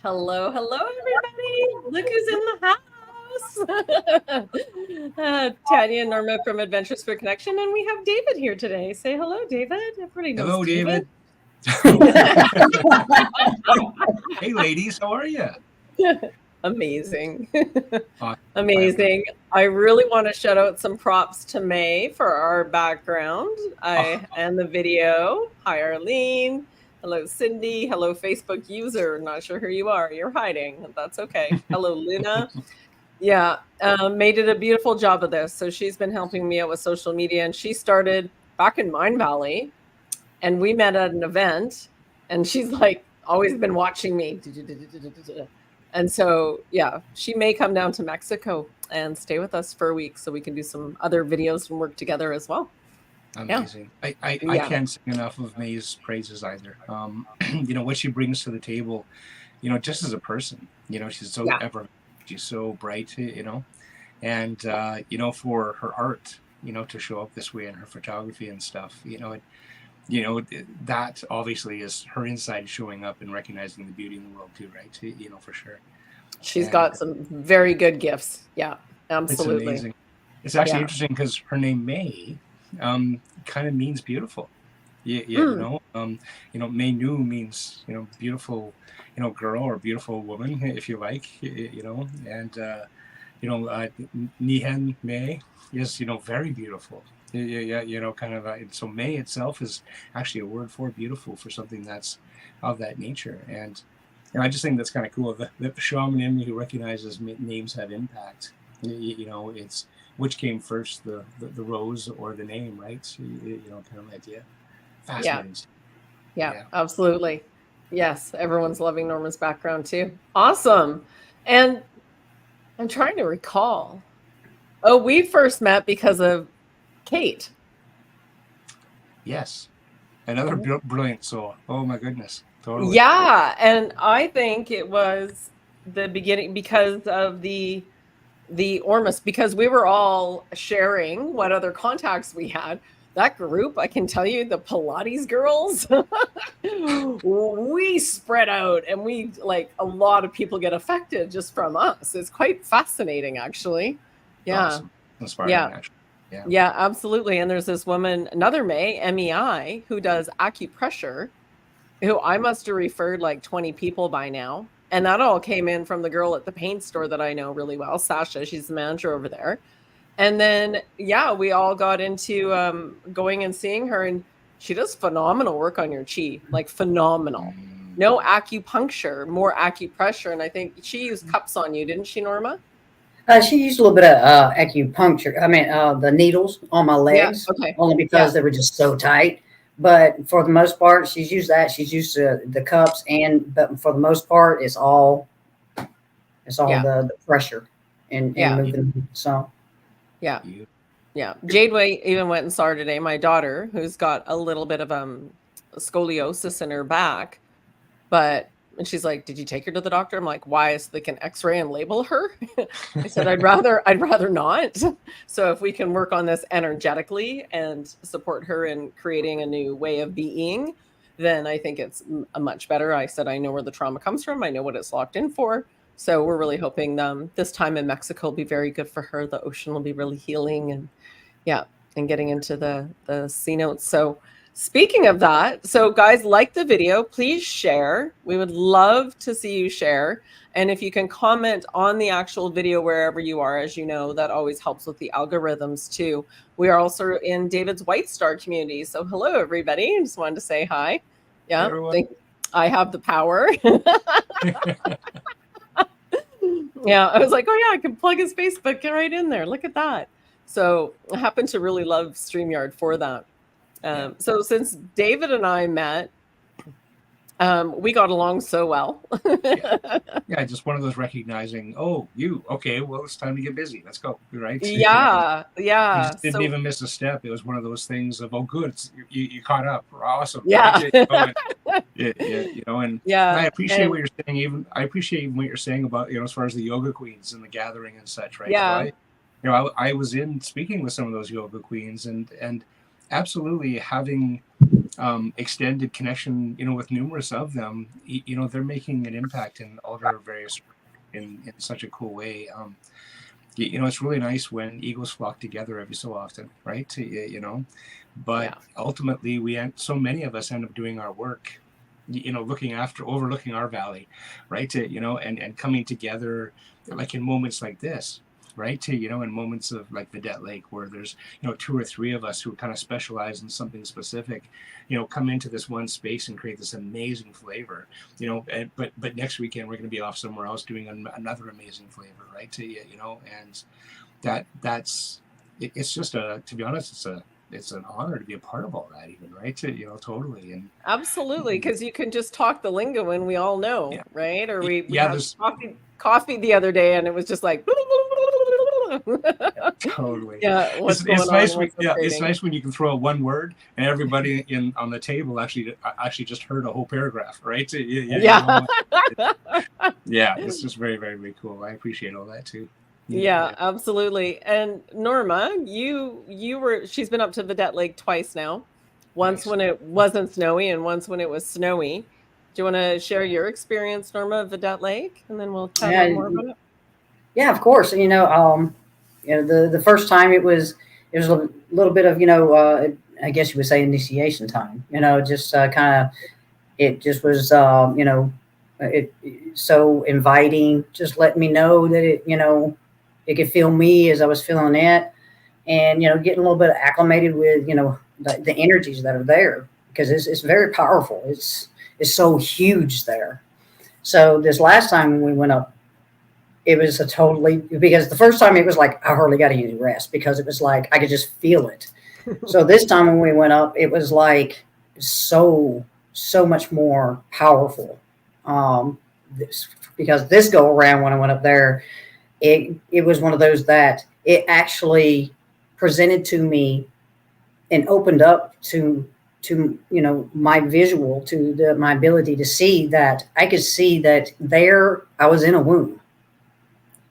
Hello, hello, everybody. Look who's in the house. Tanya and Norma from Adventures for Connection, and we have David here today. Say hello, David. Everybody knows Hello, David. Hey, ladies, how are you? Amazing. Awesome. Amazing. I really want to shout out some props to May for our background and the video. Hi, Arlene. Hello, Cindy. Hello, Facebook user. Not sure who you are. You're hiding. That's okay. Hello, Luna. Yeah, May did a beautiful job of this. So she's been helping me out with social media, and she started back in Mine Valley, and we met at an event, and she's like always been watching me. And so, yeah, she may come down to Mexico and stay with us for a week so we can do some other videos and work together as well. Amazing. Yeah. I can't sing enough of May's praises either. What she brings to the table, just as a person, she's so she's so bright, and, for her art, to show up this way in her photography and stuff, that obviously is her inside showing up and recognizing the beauty in the world too, right? For sure. She's got some very good gifts. Yeah, absolutely. It's amazing. It's actually interesting because her name May kind of means beautiful. May Nu means, beautiful, girl or beautiful woman, if you like, and, Nihen May is, very beautiful. So May itself is actually a word for beautiful, for something that's of that nature. And I just think that's kind of cool that the shaman in me who recognizes names have impact. It's which came first, the rose or the name, right? So, kind of idea. Fascinating. Yeah, absolutely. Yes, everyone's loving Norma's background too. Awesome. And I'm trying to recall. Oh, we first met because of Kate. Yes. Another brilliant soul. Oh my goodness. Totally. Yeah. And I think it was the beginning because of the Ormus, because we were all sharing what other contacts we had. That group, I can tell you, the Pilates girls, we spread out, and a lot of people get affected just from us. It's quite fascinating, actually. Yeah. Awesome. Inspiring, actually. Yeah, absolutely. And there's this woman, another May, MEI, who does acupressure, who I must have referred like 20 people by now. And that all came in from the girl at the paint store that I know really well, Sasha. She's the manager over there. And then, we all got into going and seeing her, and she does phenomenal work on your chi, like phenomenal. No acupuncture, more acupressure. And I think she used cups on you, didn't she, Norma? She used a little bit of acupuncture. I mean, the needles on my legs, only because they were just so tight. But for the most part, she's used that. She's used the cups, but for the most part, it's all the pressure and moving. So, yeah. Jade even went and saw her today. My daughter, who's got a little bit of scoliosis in her back, and she's like, "Did you take her to the doctor?" I'm like, "Why? So they can X-ray and label her?" I said, "I'd rather not." So if we can work on this energetically and support her in creating a new way of being, then I think it's a much better. I said, I know where the trauma comes from. I know what it's locked in for. So we're really hoping this time in Mexico will be very good for her. The ocean will be really healing, and getting into the C notes. So speaking of that, so guys, like the video, please share. We would love to see you share. And if you can comment on the actual video wherever you are, as you know, that always helps with the algorithms too. We are also in David's White Star community. So hello, everybody. I just wanted to say hi. Yeah, I have the power. Yeah, I was like, oh yeah, I can plug his Facebook right in there. Look at that. So I happen to really love StreamYard for that. So since David and I met, we got along so well. Just one of those recognizing, okay, well, it's time to get busy. Let's go, right? Yeah. You just didn't even miss a step. It was one of those things of, oh, good, you caught up. Awesome. Yeah. And I appreciate what you're saying. I appreciate what you're saying about, as far as the yoga queens and the gathering and such, right? Yeah. So I was in speaking with some of those yoga queens and absolutely having extended connection, with numerous of them, they're making an impact in all their various in such a cool way. It's really nice when eagles flock together every so often, right? But ultimately so many of us end up doing our work, overlooking our valley, right? And coming together, like in moments like this, right? In moments of like Vidette Lake, where there's, 2 or 3 of us who kind of specialize in something specific, come into this one space and create this amazing flavor, but next weekend we're going to be off somewhere else doing another amazing flavor, right? And it's just to be honest, it's an honor to be a part of all that, even, right? Totally. And absolutely, because you can just talk the lingo and we all know, right? Or we had coffee the other day and it was just like totally. What's going it's nice on? it's nice when you can throw out one word and everybody on the table actually just heard a whole paragraph, right? Yeah, it's just very, very, very cool. I appreciate all that too. Yeah, absolutely. And Norma, she's been up to Vidette Lake twice now. Once when it wasn't snowy and once when it was snowy. Do you want to share your experience, Norma, of Vidette Lake? And then we'll chat more about it. Yeah, of course. The first time it was a little bit of, I guess you would say initiation time, just kind of, it just was, it so inviting, just letting me know that it could feel me as I was feeling it, and getting a little bit acclimated with the energies that are there, because it's very powerful. It's so huge there. So this last time when we went up, it was because the first time it was like I hardly got any rest, because it was like I could just feel it. So this time when we went up, it was like so much more powerful. Because this go around when I went up there, it was one of those that it actually presented to me and opened up to my visual, to my ability to see that I could see that there I was in a womb,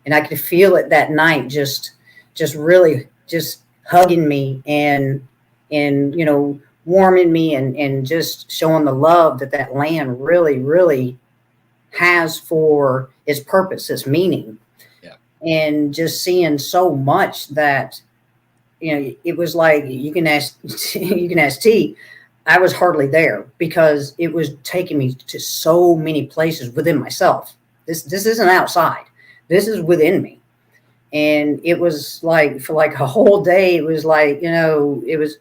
and I could feel it that night, just really just hugging me and warming me and just showing the love that land really, really has for its purpose, its meaning. And just seeing so much that, it was like, you can ask T, I was hardly there, because it was taking me to so many places within myself. This isn't outside. This is within me. And it was like, for like a whole day, it was like, it was,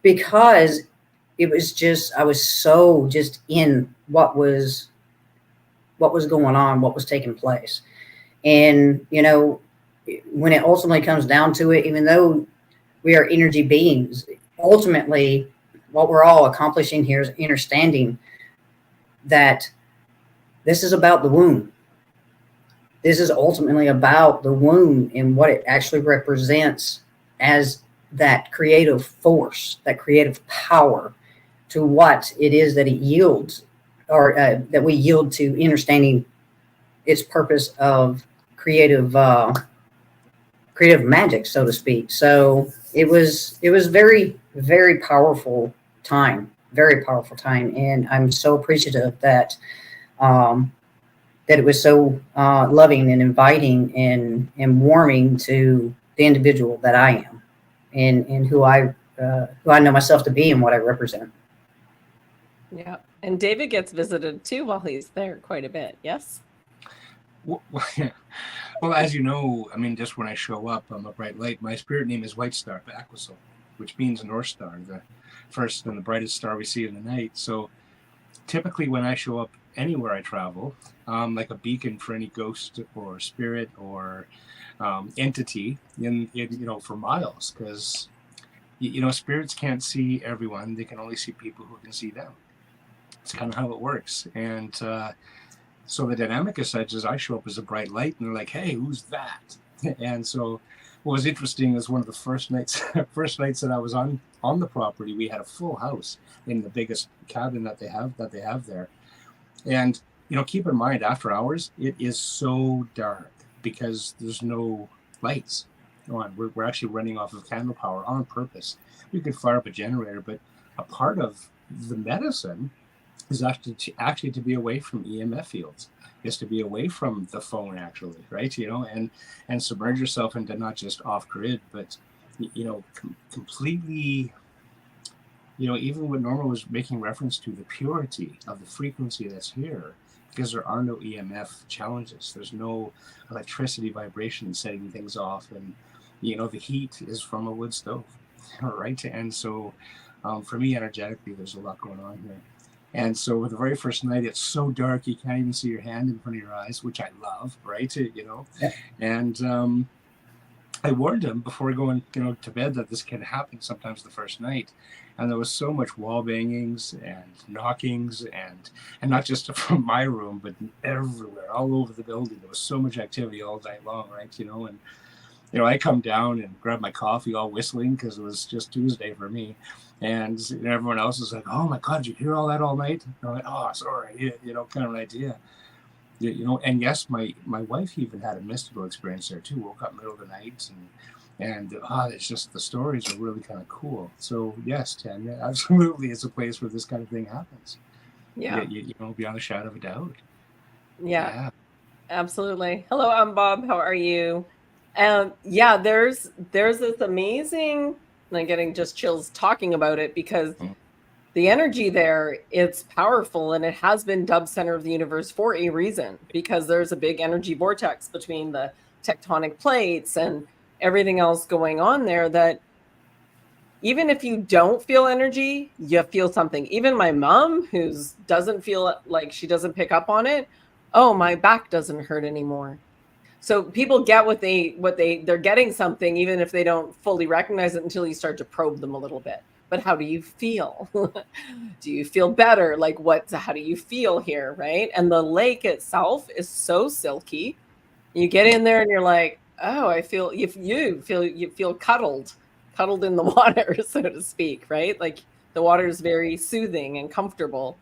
because it was just, I was so just in what was going on, what was taking place. And, when it ultimately comes down to it, even though we are energy beings, ultimately what we're all accomplishing here is understanding that this is about the womb. This is ultimately about the womb and what it actually represents as that creative force, that creative power, to what it is that it yields, or that we yield to understanding its purpose of creative magic, so to speak. So it was very, very powerful time, and I'm so appreciative that that it was so loving and inviting and warming to the individual that I am, and who I know myself to be and what I represent. Yeah, and David gets visited too while he's there quite a bit. Yes. Well, as you know, I mean, just when I show up, I'm a bright light. My spirit name is White Star Aquasol, which means North Star, the first and the brightest star we see in the night. So typically when I show up anywhere I travel, like a beacon for any ghost or spirit or entity for miles, because spirits can't see everyone. They can only see people who can see them. It's kind of how it works. And so the dynamic is such as I show up as a bright light and they're like, hey, who's that? And so what was interesting is one of the first nights that I was on the property, we had a full house in the biggest cabin that they have there. And keep in mind, after hours, it is so dark because there's no lights. on. We're actually running off of candle power on purpose. We could fire up a generator, but a part of the medicine is actually to be away from EMF fields, is to be away from the phone, actually, right? And submerge yourself into not just off grid, but completely. Even when Norma was making reference to the purity of the frequency that's here, because there are no EMF challenges, there's no electricity vibration setting things off, and the heat is from a wood stove, right? And so, for me, energetically, there's a lot going on here. And so, the very first night, it's so dark you can't even see your hand in front of your eyes, which I love, right? Yeah. And I warned him before going, to bed that this can happen sometimes the first night. And there was so much wall bangings and knockings and not just from my room, but everywhere, all over the building. There was so much activity all night long, right? And I come down and grab my coffee, all whistling, because it was just Tuesday for me. And everyone else is like, "Oh my God, did you hear all that all night?" And I'm like, "Oh, sorry," kind of an idea. And yes, my wife even had a mystical experience there too. Woke up middle of the night, and it's just, the stories are really kind of cool. So yes, Tanya, absolutely, it's a place where this kind of thing happens. Yeah. Beyond a shadow of a doubt. Yeah. Absolutely. Hello, I'm Bob. How are you? Yeah, there's this amazing, and I'm getting just chills talking about it, because the energy there, it's powerful, and it has been dubbed center of the universe for a reason, because there's a big energy vortex between the tectonic plates and everything else going on there, that even if you don't feel energy, you feel something. Even my mom, who doesn't feel like, she doesn't pick up on it, oh, my back doesn't hurt anymore. So people get they're getting something, even if they don't fully recognize it until you start to probe them a little bit. But how do you feel? Do you feel better? Like, how do you feel here, right? And the lake itself is so silky. You get in there and you're like, oh, I feel, if you feel cuddled in the water, so to speak, right? Like, the water is very soothing and comfortable.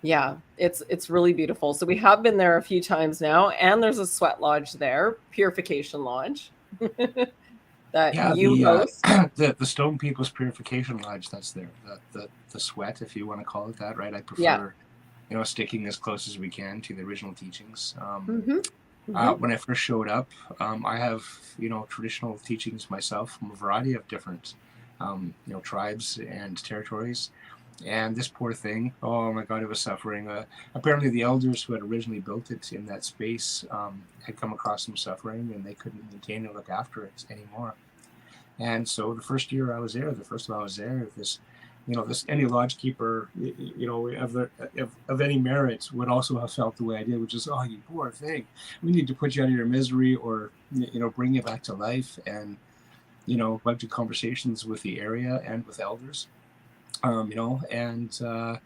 Yeah, it's really beautiful. So we have been there a few times now, and there's a sweat lodge there, purification lodge. That you host. The Stone People's Purification Lodge, that's there. The sweat, if you want to call it that, right? I prefer, sticking as close as we can to the original teachings. When I first showed up, I have, traditional teachings myself from a variety of different, tribes and territories. And this poor thing, oh my God, it was suffering. Apparently the elders who had originally built it in that space had come across some suffering, and they couldn't maintain and look after it anymore. And so the first time I was there, any lodge keeper, of any merit would also have felt the way I did, which is, oh, you poor thing. We need to put you out of your misery, or, bring you back to life. And, bunch of conversations with the area and with elders. The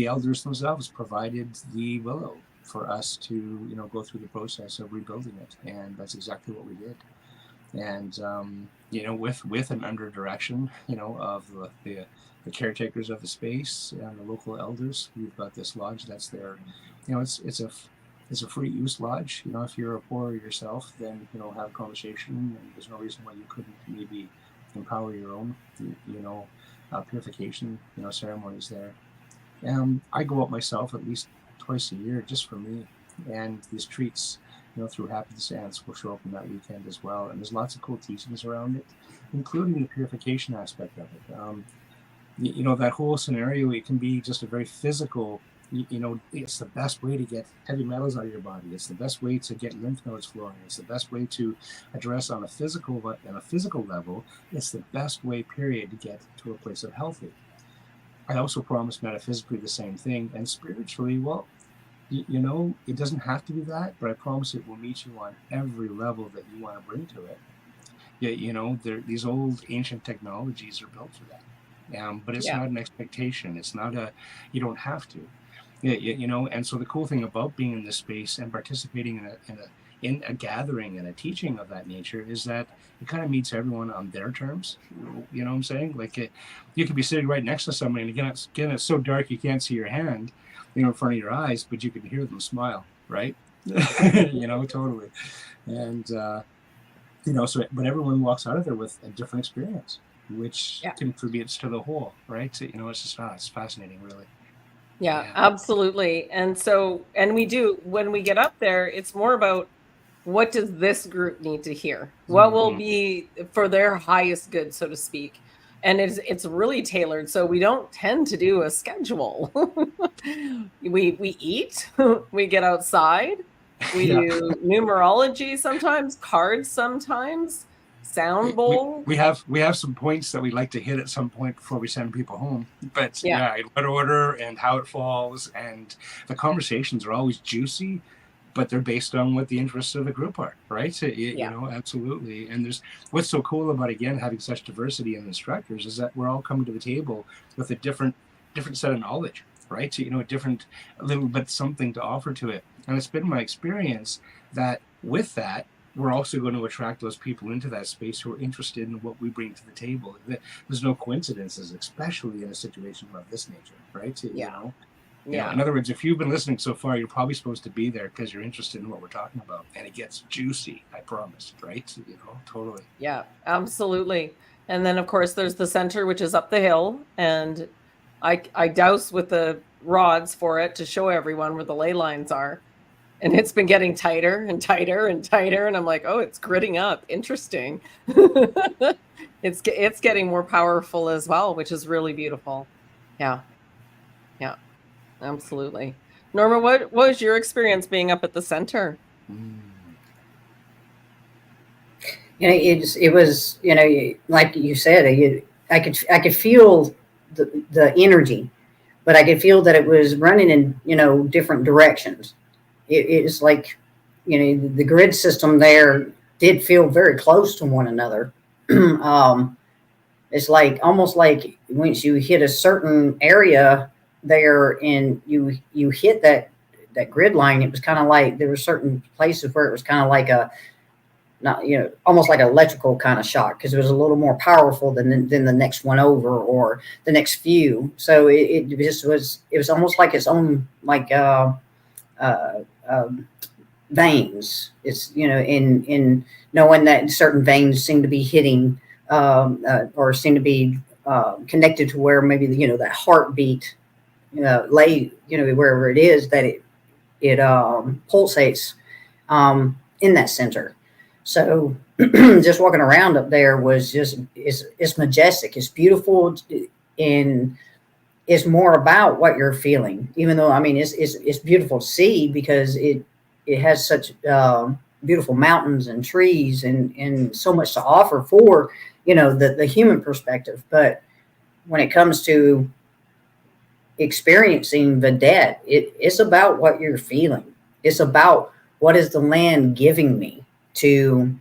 elders themselves provided the willow for us to, go through the process of rebuilding it. And that's exactly what we did. And, with and under direction, of the caretakers of the space and the local elders, we've got this lodge that's there. It's a free use lodge. If you're a pourer yourself, then, have a conversation, and there's no reason why you couldn't maybe empower your own, purification, ceremonies there. I go out myself at least twice a year just for me, and these treats, through Happy Sands will show up on that weekend as well. And there's lots of cool teachings around it, including the purification aspect of it. That whole scenario, it can be just a very physical, it's the best way to get heavy metals out of your body. It's the best way to get lymph nodes flowing. It's the best way to address on a physical level. It's the best way, period, to get to a place of healthy. I also promise metaphysically the same thing, and spiritually, well, it doesn't have to be that, but I promise it will meet you on every level that you want to bring to it. Yeah, these old ancient technologies are built for that. But it's not an expectation. It's not you don't have to. And so the cool thing about being in this space and participating in a gathering and a teaching of that nature is that it kind of meets everyone on their terms. You know what I'm saying? Like, you could be sitting right next to somebody, and again, it's so dark you can't see your hand, in front of your eyes, but you can hear them smile, right? Totally. And So but everyone walks out of there with a different experience, which contributes to the whole, right? So, it's just it's fascinating, really. Yeah, absolutely. And so, and we do, when we get up there, it's more about, what does this group need to hear? What will be for their highest good, so to speak? And it's really tailored. So we don't tend to do a schedule. we eat, we get outside, we do numerology sometimes, cards sometimes, sound bowl. We have some points that we'd like to hit at some point before we send people home. But what order and how it falls, and the conversations are always juicy, but they're based on what the interests of the group are, right? So, absolutely. And there's what's so cool about, again, having such diversity in instructors is that we're all coming to the table with a different set of knowledge, right? So, a little bit something to offer to it. And it's been my experience that with that, we're also going to attract those people into that space who are interested in what we bring to the table. There's no coincidences, especially in a situation of this nature, right? So, in other words, if you've been listening so far, you're probably supposed to be there because you're interested in what we're talking about, and it gets juicy, I promise, right? Totally. Yeah, absolutely. And then, of course, there's the center, which is up the hill, and I douse with the rods for it to show everyone where the ley lines are. And it's been getting tighter and tighter and tighter, and I'm like, oh, it's gritting up. Interesting. It's getting more powerful as well, which is really beautiful. Yeah. Absolutely. Norma, what was your experience being up at the center? It was, like you said, I could feel the energy, but I could feel that it was running in, different directions. It's like, the grid system there did feel very close to one another. It's like, almost like once you hit a certain area there and you hit that grid line, it was kind of like there were certain places where it was kind of like almost like an electrical kind of shock, because it was a little more powerful than the next one over or the next few. So it was almost like its own veins. It's in knowing that certain veins seem to be hitting or seem to be connected to where maybe that heartbeat lay, wherever it is that it pulsates in that center. So just walking around up there was it's majestic, it's beautiful, and it's more about what you're feeling. Even though it's beautiful to see because it has such beautiful mountains and trees and so much to offer for the human perspective. But when it comes to experiencing VIDETTE, it's about what you're feeling. It's about what is the land giving me to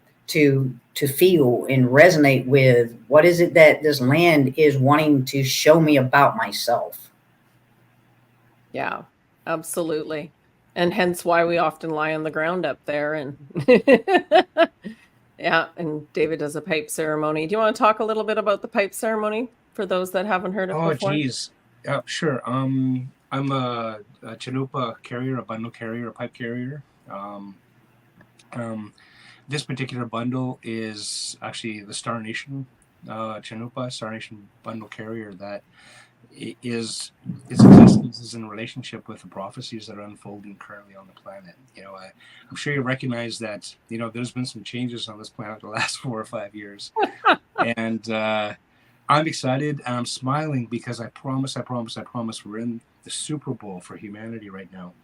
feel and resonate with. What is it that this land is wanting to show me about myself? Yeah, absolutely. And hence why we often lie on the ground up there. And yeah, and David does a pipe ceremony. Do you want to talk a little bit about the pipe ceremony for those that haven't heard it before? Oh, geez. Sure. I'm a chalupa carrier, a bundle carrier, a pipe carrier. This particular bundle is actually the Star Nation chalupa, Star Nation bundle carrier that its existence is in relationship with the prophecies that are unfolding currently on the planet. I'm sure you recognize that, there's been some changes on this planet the last 4 or 5 years. And I'm excited and I'm smiling because I promise we're in the Super Bowl for humanity right now.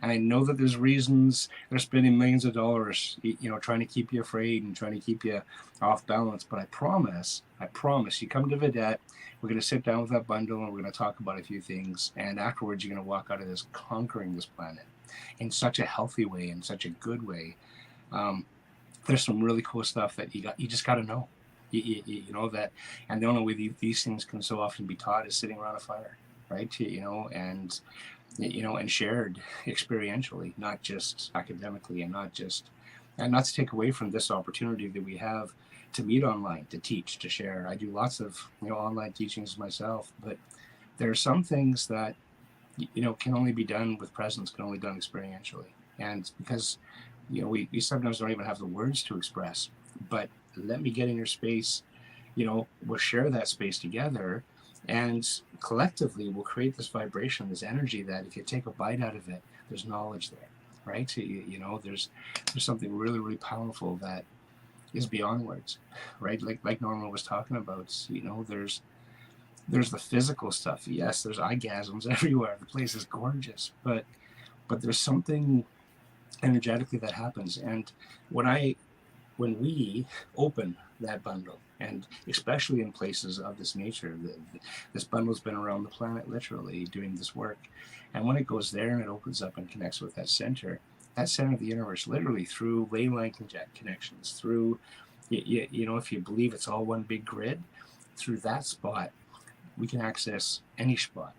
And I know that there's reasons they're spending millions of dollars, trying to keep you afraid and trying to keep you off balance. But I promise, you come to VIDETTE, we're going to sit down with that bundle and we're going to talk about a few things. And afterwards, you're going to walk out of this conquering this planet in such a healthy way, in such a good way. There's some really cool stuff that you just got to know. You know that, and the only way these things can so often be taught is sitting around a fire, right? And shared experientially, not just academically, and not to take away from this opportunity that we have to meet online, to teach, to share. I do lots of online teachings myself, but there are some things that can only be done with presence, can only be done experientially, and because we sometimes don't even have the words to express but let me get in your space. We'll share that space together, and collectively we'll create this vibration, this energy that if you take a bite out of it, there's knowledge there, right? There's something really, really powerful that is beyond words, right? Like Norma was talking about, there's the physical stuff. Yes, there's orgasms everywhere. The place is gorgeous, but there's something energetically that happens. And when we open that bundle, and especially in places of this nature, this bundle's been around the planet literally doing this work. And when it goes there and it opens up and connects with that center of the universe, literally through ley line connections, through, if you believe it's all one big grid, through that spot, we can access any spot,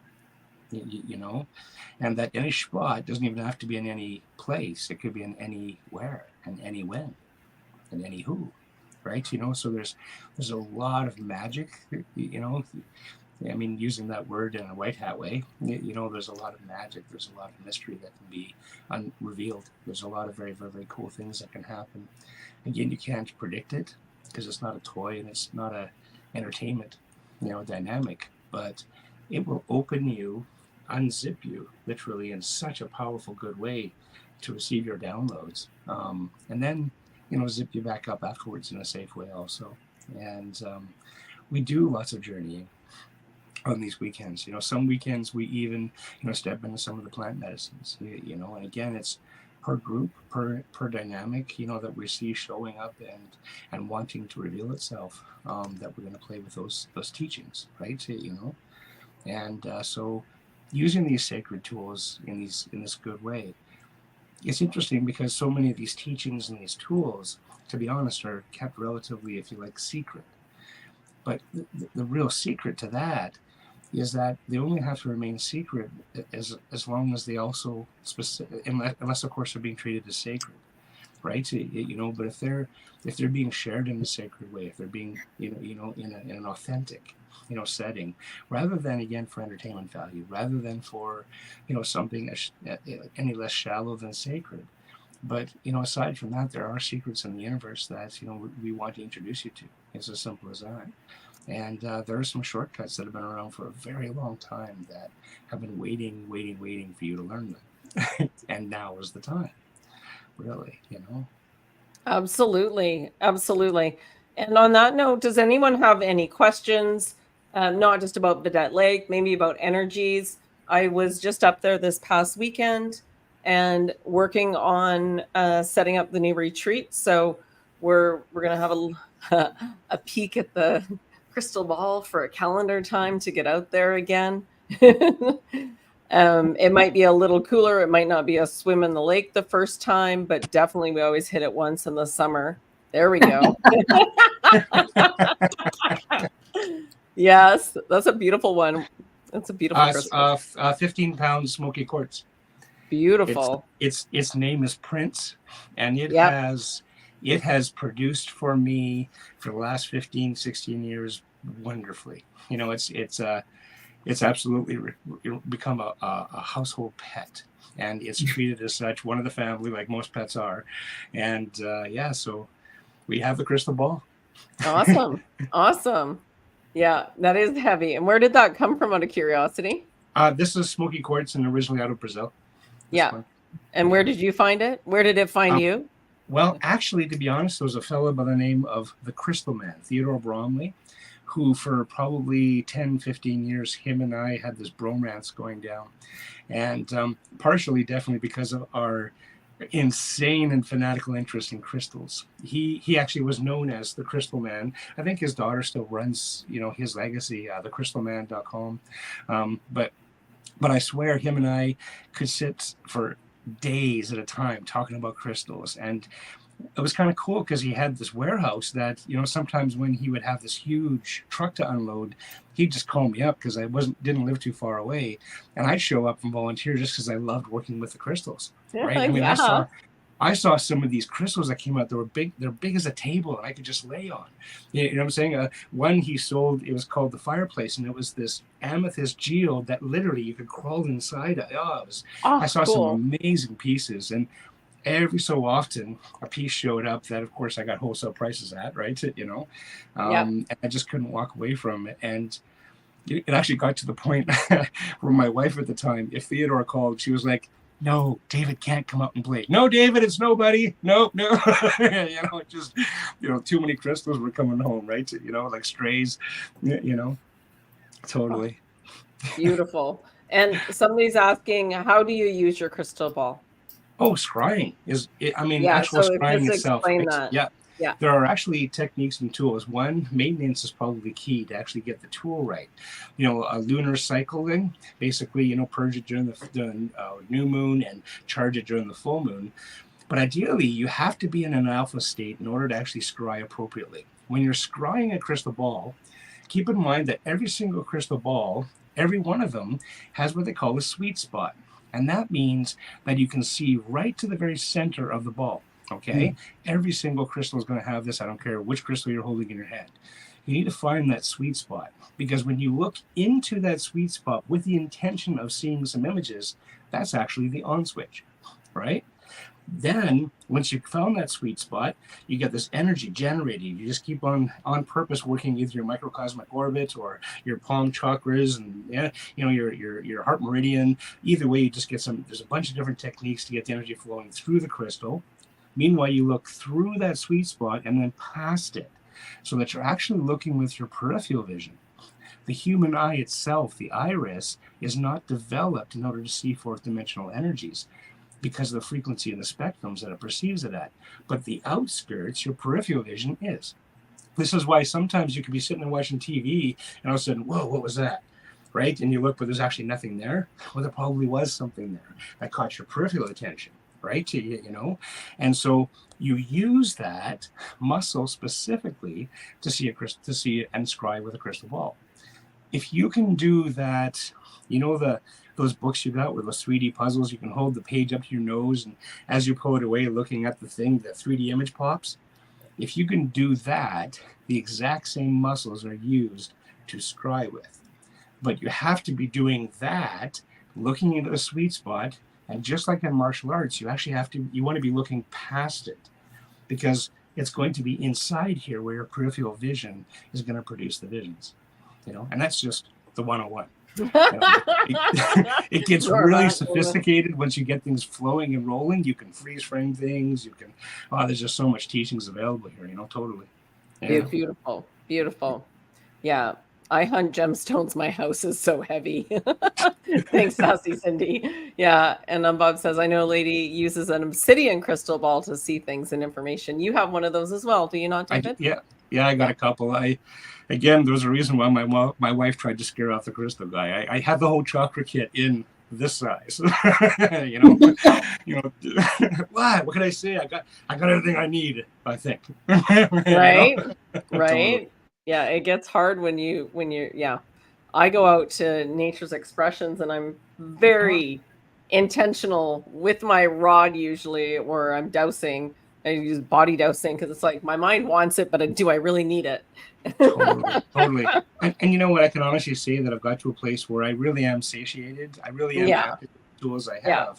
and that any spot doesn't even have to be in any place. It could be in anywhere and any when and any who, right? So there's a lot of magic, using that word in a white hat way, there's a lot of magic, there's a lot of mystery that can be unrevealed. There's a lot of very, very, very cool things that can happen. Again, you can't predict it because it's not a toy and it's not a entertainment, dynamic, but it will open you, unzip you literally in such a powerful, good way to receive your downloads, and then zip you back up afterwards in a safe way also. And we do lots of journeying on these weekends. Some weekends we even step into some of the plant medicines, and again, it's per group, per dynamic, that we see showing up and wanting to reveal itself, that we're going to play with those teachings, right? And so using these sacred tools in this good way, it's interesting because so many of these teachings and these tools, to be honest, are kept relatively, if you like, secret. But the real secret to that is that they only have to remain secret as long as they also unless of course they're being treated as sacred, right? But if they're being shared in a sacred way, if they're being in an authentic setting, rather than again for entertainment value, rather than for something any less shallow than sacred. But aside from that, there are secrets in the universe that we want to introduce you to. It's as simple as that. And there are some shortcuts that have been around for a very long time that have been waiting for you to learn them. And now is the time, really, Absolutely. And on that note, does anyone have any questions? Not just about Vidette Lake, maybe about energies. I was just up there this past weekend and working on setting up the new retreat. So we're going to have a peek at the crystal ball for a calendar time to get out there again. It might be a little cooler. It might not be a swim in the lake the first time, but definitely we always hit it once in the summer. There we go. Yes, that's a beautiful one. That's a beautiful crystal. 15 pound smoky quartz. Beautiful. Its name is Prince, and it has produced for me for the last 15, 16 years wonderfully. It's absolutely become a household pet, and it's treated as such, one of the family, like most pets are. And so we have the crystal ball. Awesome. Yeah, that is heavy. And where did that come from, out of curiosity? This is smoky quartz and originally out of Brazil. One. And where did you find it? Where did it find you? Well, actually, to be honest, there was a fellow by the name of the Crystal Man, Theodore Bromley, who for probably 10, 15 years, him and I had this bromance going down. And partially, definitely because of our insane and fanatical interest in crystals. He actually was known as the Crystal Man. I think his daughter still runs, his legacy, thecrystalman.com. But I swear him and I could sit for days at a time talking about crystals. And it was kind of cool because he had this warehouse that, sometimes when he would have this huge truck to unload, he'd just call me up because I didn't live too far away. And I'd show up and volunteer just because I loved working with the crystals. Right? I mean, I saw some of these crystals that came out. They were big. They're big as a table, and I could just lay on. You know what I'm saying? One he sold, it was called the Fireplace, and it was this amethyst geode that literally you could crawl inside. I saw cool. some amazing pieces, and every so often a piece showed up that, of course, I got wholesale prices at, right? And I just couldn't walk away from it. And it actually got to the point where my wife at the time, if Theodore called, she was like, no, David can't come out and play. No, David, it's nobody. No. Just, too many crystals were coming home, right? Like strays, totally. Beautiful. And somebody's asking, how do you use your crystal ball? Oh, scrying actual so scrying just itself. Explain that. Yeah. There are actually techniques and tools. One, maintenance is probably key to actually get the tool right. A lunar cycling, basically, purge it during the new moon and charge it during the full moon. But ideally, you have to be in an alpha state in order to actually scry appropriately. When you're scrying a crystal ball, keep in mind that every single crystal ball, every one of them, has what they call a sweet spot. And that means that you can see right to the very center of the ball. Okay, every single crystal is going to have this. I don't care which crystal you're holding in your hand. You need to find that sweet spot, because when you look into that sweet spot with the intention of seeing some images, that's actually the on switch, right? Then once you've found that sweet spot, you get this energy generated. You just keep on purpose working either your microcosmic orbit or your palm chakras and your heart meridian. Either way, you just get there's a bunch of different techniques to get the energy flowing through the crystal. Meanwhile, you look through that sweet spot and then past it, so that you're actually looking with your peripheral vision. The human eye itself, the iris, is not developed in order to see fourth dimensional energies because of the frequency of the spectrums that it perceives it at. But the outskirts, your peripheral vision, is. This is why sometimes you could be sitting and watching TV and all of a sudden, whoa, what was that? Right? And you look, but there's actually nothing there. Well, there probably was something there that caught your peripheral attention. Right? And so you use that muscle specifically to see and scry with a crystal ball. If you can do that, those books you got with those 3D puzzles, you can hold the page up to your nose, and as you pull it away, looking at the thing, the 3D image pops. If you can do that, the exact same muscles are used to scry with. But you have to be doing that, looking into a sweet spot. And just like in martial arts, you want to be looking past it, because it's going to be inside here where your peripheral vision is going to produce the visions, and that's just the 101. It gets really sophisticated once you get things flowing and rolling. You can freeze frame things. There's just so much teachings available here, totally. Yeah. Beautiful. Yeah. I hunt gemstones. My house is so heavy. Thanks, Sassy Cindy. Yeah. And Bob says, I know a lady uses an obsidian crystal ball to see things and information. You have one of those as well, do you not, David? Yeah, I got a couple. Again, there was a reason why my wife tried to scare off the crystal guy. I had the whole chakra kit in this size. What can I say? I got everything I need, I think. Right. Right. Yeah, it gets hard when you're I go out to nature's expressions and I'm very intentional with my rod usually, or I'm dowsing. I use body dowsing because it's like my mind wants it, but do I really need it? Totally. And you know what? I can honestly say that I've got to a place where I really am satiated. I really am happy with the tools I have. Yeah.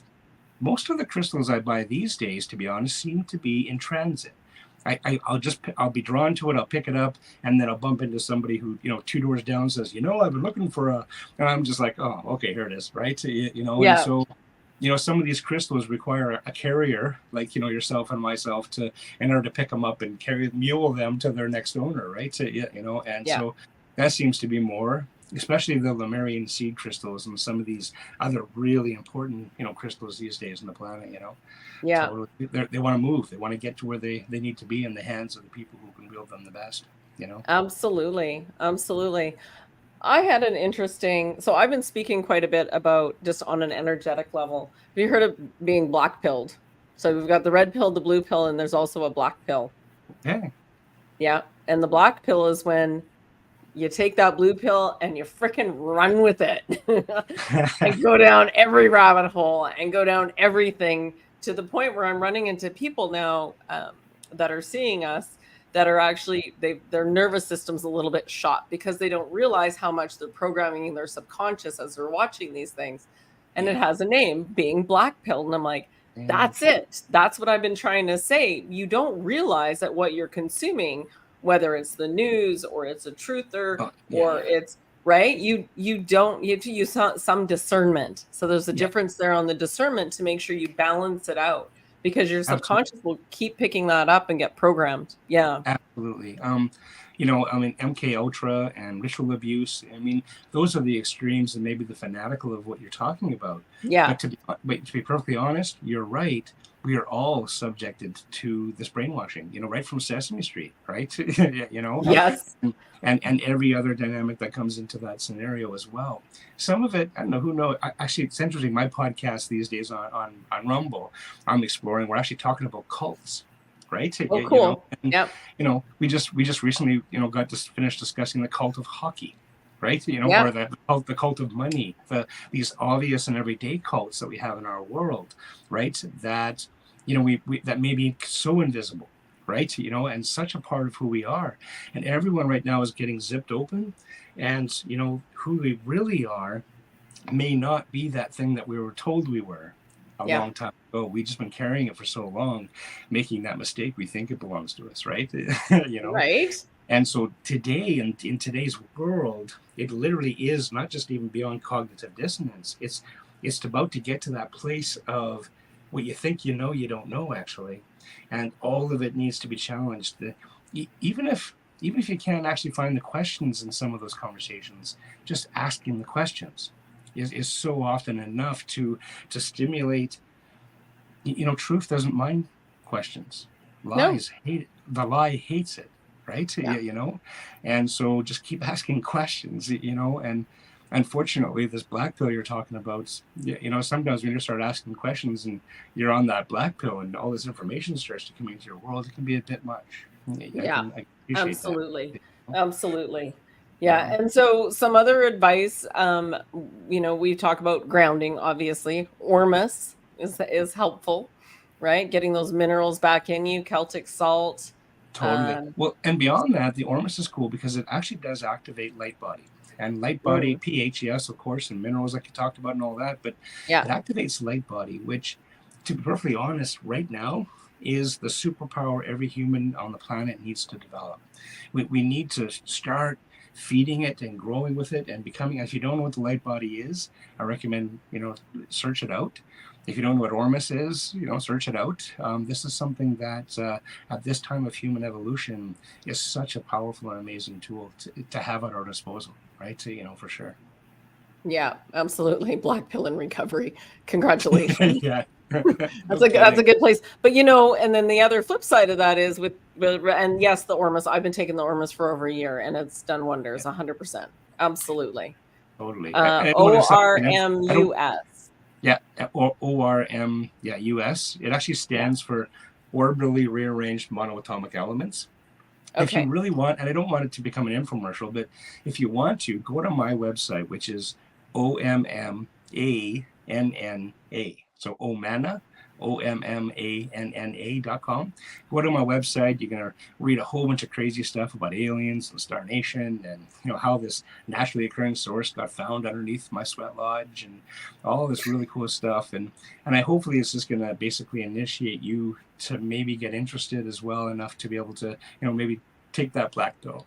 Most of the crystals I buy these days, to be honest, seem to be in transit. I'll be drawn to it. I'll pick it up, and then I'll bump into somebody who, 2 doors down says, I've been looking for and I'm just like, oh, okay, here it is. Right. And so, some of these crystals require a carrier like, yourself and myself in order to pick them up and mule them to their next owner. Right. So that seems to be more, especially the Lemurian seed crystals and some of these other really important, crystals these days on the planet, Yeah. So they want to move. They want to get to where they need to be in the hands of the people who can wield them the best, Absolutely. I had an interesting, so I've been speaking quite a bit about just on an energetic level. Have you heard of being black pilled? So we've got the red pill, the blue pill, and there's also a black pill. Okay. Yeah. And the black pill is when you take that blue pill and you freaking run with it and go down every rabbit hole and go down everything, to the point where I'm running into people now that are seeing us that are actually, their nervous system's a little bit shot because they don't realize how much they're programming in their subconscious as they're watching these things. And it has a name, being black pill. And I'm like, That's it. That's what I've been trying to say. You don't realize that what you're consuming, whether it's the news or it's a truther or it's right, you have to use some discernment. So there's a difference there on the discernment to make sure you balance it out, because your subconscious will keep picking that up and get programmed. Yeah, absolutely. You know, I mean, MK Ultra and ritual abuse. I mean, those are the extremes and maybe the fanatical of what you're talking about. Yeah. But to be perfectly honest, you're right. We are all subjected to this brainwashing, you know, right from Sesame Street, right? You know? Yes. And every other dynamic that comes into that scenario as well. Some of it, I don't know, who knows? Actually, it's interesting. My podcast these days on Rumble, I'm exploring, we're actually talking about cults. Right? Oh, cool. You know, we just recently, you know, got to finish discussing the cult of hockey, right? You know, or the cult of money, these obvious and everyday cults that we have in our world, right? That, you know, we that may be so invisible, right? You know, and such a part of who we are. And everyone right now is getting zipped open, and you know, who we really are may not be that thing that we were told we were a long time ago. We've just been carrying it for so long, making that mistake. We think it belongs to us, right? You know, right. And so today, in today's world, it literally is not just even beyond cognitive dissonance. It's about to get to that place of what you think you know, you don't know actually, and all of it needs to be challenged. Even if you can't actually find the questions in some of those conversations, just asking the questions is so often enough to stimulate. You know, truth doesn't mind questions. Lies hate it. The lie hates it, right? You know, and so just keep asking questions. You know, and unfortunately, this black pill you're talking about, you know, sometimes when you start asking questions and you're on that black pill and all this information starts to come into your world, it can be a bit much. I absolutely that. Absolutely. Yeah. And so some other advice, you know, we talk about grounding, obviously. Ormus is helpful, right? Getting those minerals back in you, Celtic salt. Totally. Well, and beyond that, the Ormus is cool because it actually does activate light body. And light body, pH, yes, of course, and minerals like you talked about and all that, but it activates light body, which, to be perfectly honest, right now is the superpower every human on the planet needs to develop. We need to start feeding it and growing with it and becoming. If you don't know what the light body is, I recommend, you know, search it out. If you don't know what Ormus is, you know, search it out. This is something that at this time of human evolution is such a powerful and amazing tool to have at our disposal, right? So, you know, for sure. Yeah, absolutely. Black pill in recovery. Congratulations. That's Okay. That's a good place. But you know, and then the other flip side of that is and yes, the Ormus. I've been taking the Ormus for over a year, and it's done wonders. 100%. Absolutely. Totally. ORMUS. Yeah, ORM. Yeah, US. It actually stands for orbitally rearranged monoatomic elements. If you really want, and I don't want it to become an infomercial, but if you want to, go to my website, which is OMMANNA. So Omana, OMMANNA.com. Go to my website. You're going to read a whole bunch of crazy stuff about aliens and Star Nation and, you know, how this naturally occurring source got found underneath my sweat lodge and all this really cool stuff. And hopefully it's just going to basically initiate you to maybe get interested as well enough to be able to, you know, maybe take that black pill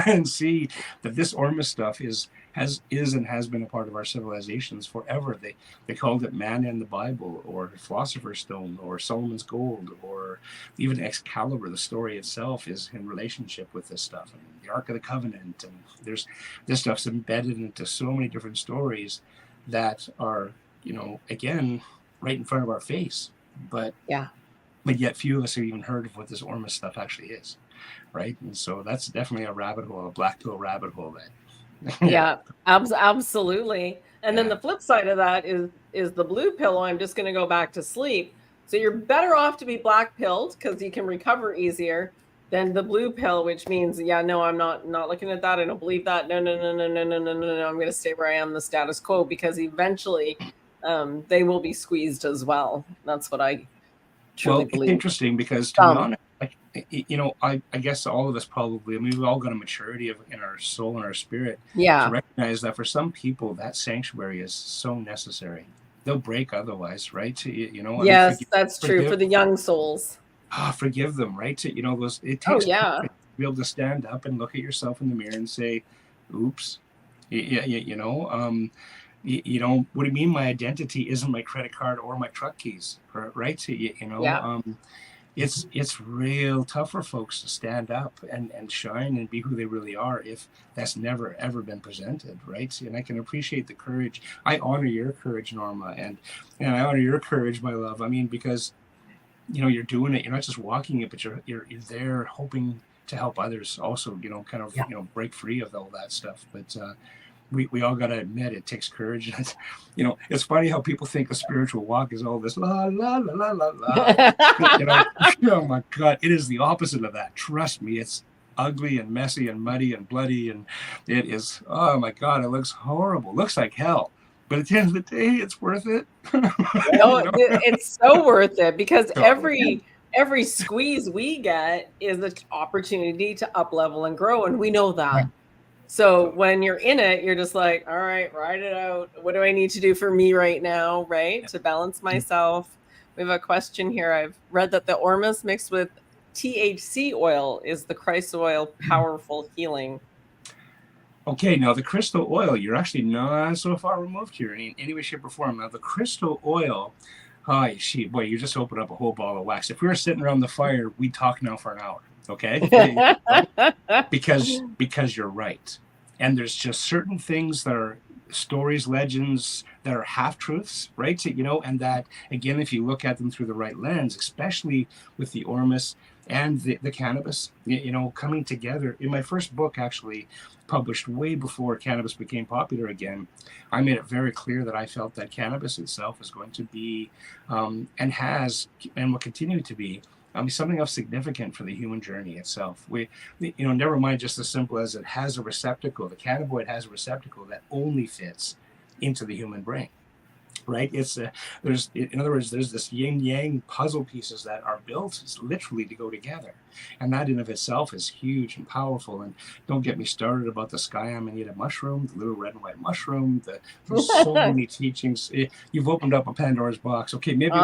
and see that this Ormus stuff is and has been a part of our civilizations forever. They called it manna in the Bible, or Philosopher's Stone, or Solomon's Gold, or even Excalibur. The story itself is in relationship with this stuff. I mean, the Ark of the Covenant, and there's this stuff's embedded into so many different stories that are, you know, again, right in front of our face. But yet few of us have even heard of what this Ormus stuff actually is, right? And so that's definitely a rabbit hole, a black pill rabbit hole that. Absolutely. And then the flip side of that is the blue pill. I'm just going to go back to sleep. So you're better off to be black pilled because you can recover easier than the blue pill, which means, no, I'm not looking at that. I don't believe that. No. I'm going to stay where I am, the status quo, because eventually they will be squeezed as well. That's what I truly believe. It's interesting because, to be honest, like, you know, I guess all of us probably, I mean, we've all got a maturity in our soul and our spirit to recognize that for some people that sanctuary is so necessary. they'll break otherwise, right? You know, I mean, Yes, that's true for the young souls. Forgive them, right? You know, it Oh takes yeah. courage to be able to stand up and look at yourself in the mirror and say, oops, you know, you know, what do you mean my identity isn't my credit card or my truck keys, right? You know, Yeah. It's real tough for folks to stand up and shine and be who they really are if that's never ever been presented, right? And I can appreciate the courage. I honor your courage, Norma, and I honor your courage, my love. I mean, because you know you're doing it. You're not just walking it, but you're there hoping to help others also. You know, kind of break free of all that stuff. But we all got to admit it takes courage. And you know, it's funny how people think a spiritual walk is all this la la la la la la. You know, oh my God, it is the opposite of that. Trust me, it's ugly and messy and muddy and bloody, and it is. Oh my God, it looks horrible. Looks like hell. But at the end of the day, it's worth it. No, it's so worth it because every squeeze we get is an opportunity to up level and grow, and we know that. So when you're in it, you're just like, all right, ride it out. What do I need to do for me right now, right? To balance myself. We have a question here. I've read that the ormus mixed with THC oil is the Christ oil powerful healing. Okay, now the crystal oil, you're actually not so far removed here in any way, shape, or form. Now the crystal oil, boy, you just opened up a whole ball of wax. If we were sitting around the fire, we'd talk now for an hour, okay? because you're right. And there's just certain things that are stories, legends that are half-truths, right? You know, and that, again, if you look at them through the right lens, especially with the ormus and the cannabis, you know, coming together. In my first book, actually, published way before cannabis became popular again, I made it very clear that I felt that cannabis itself is going to be, and will continue to be, something of significant for the human journey itself. Never mind just as simple as it has a receptacle. The cannabinoid has a receptacle that only fits into the human brain, right? In other words, there's this yin yang puzzle pieces that are built literally to go together, and that in of itself is huge and powerful. And don't get me started about the sky amanita mushroom, the little red and white mushroom. There's so many teachings. You've opened up a Pandora's box. Okay, maybe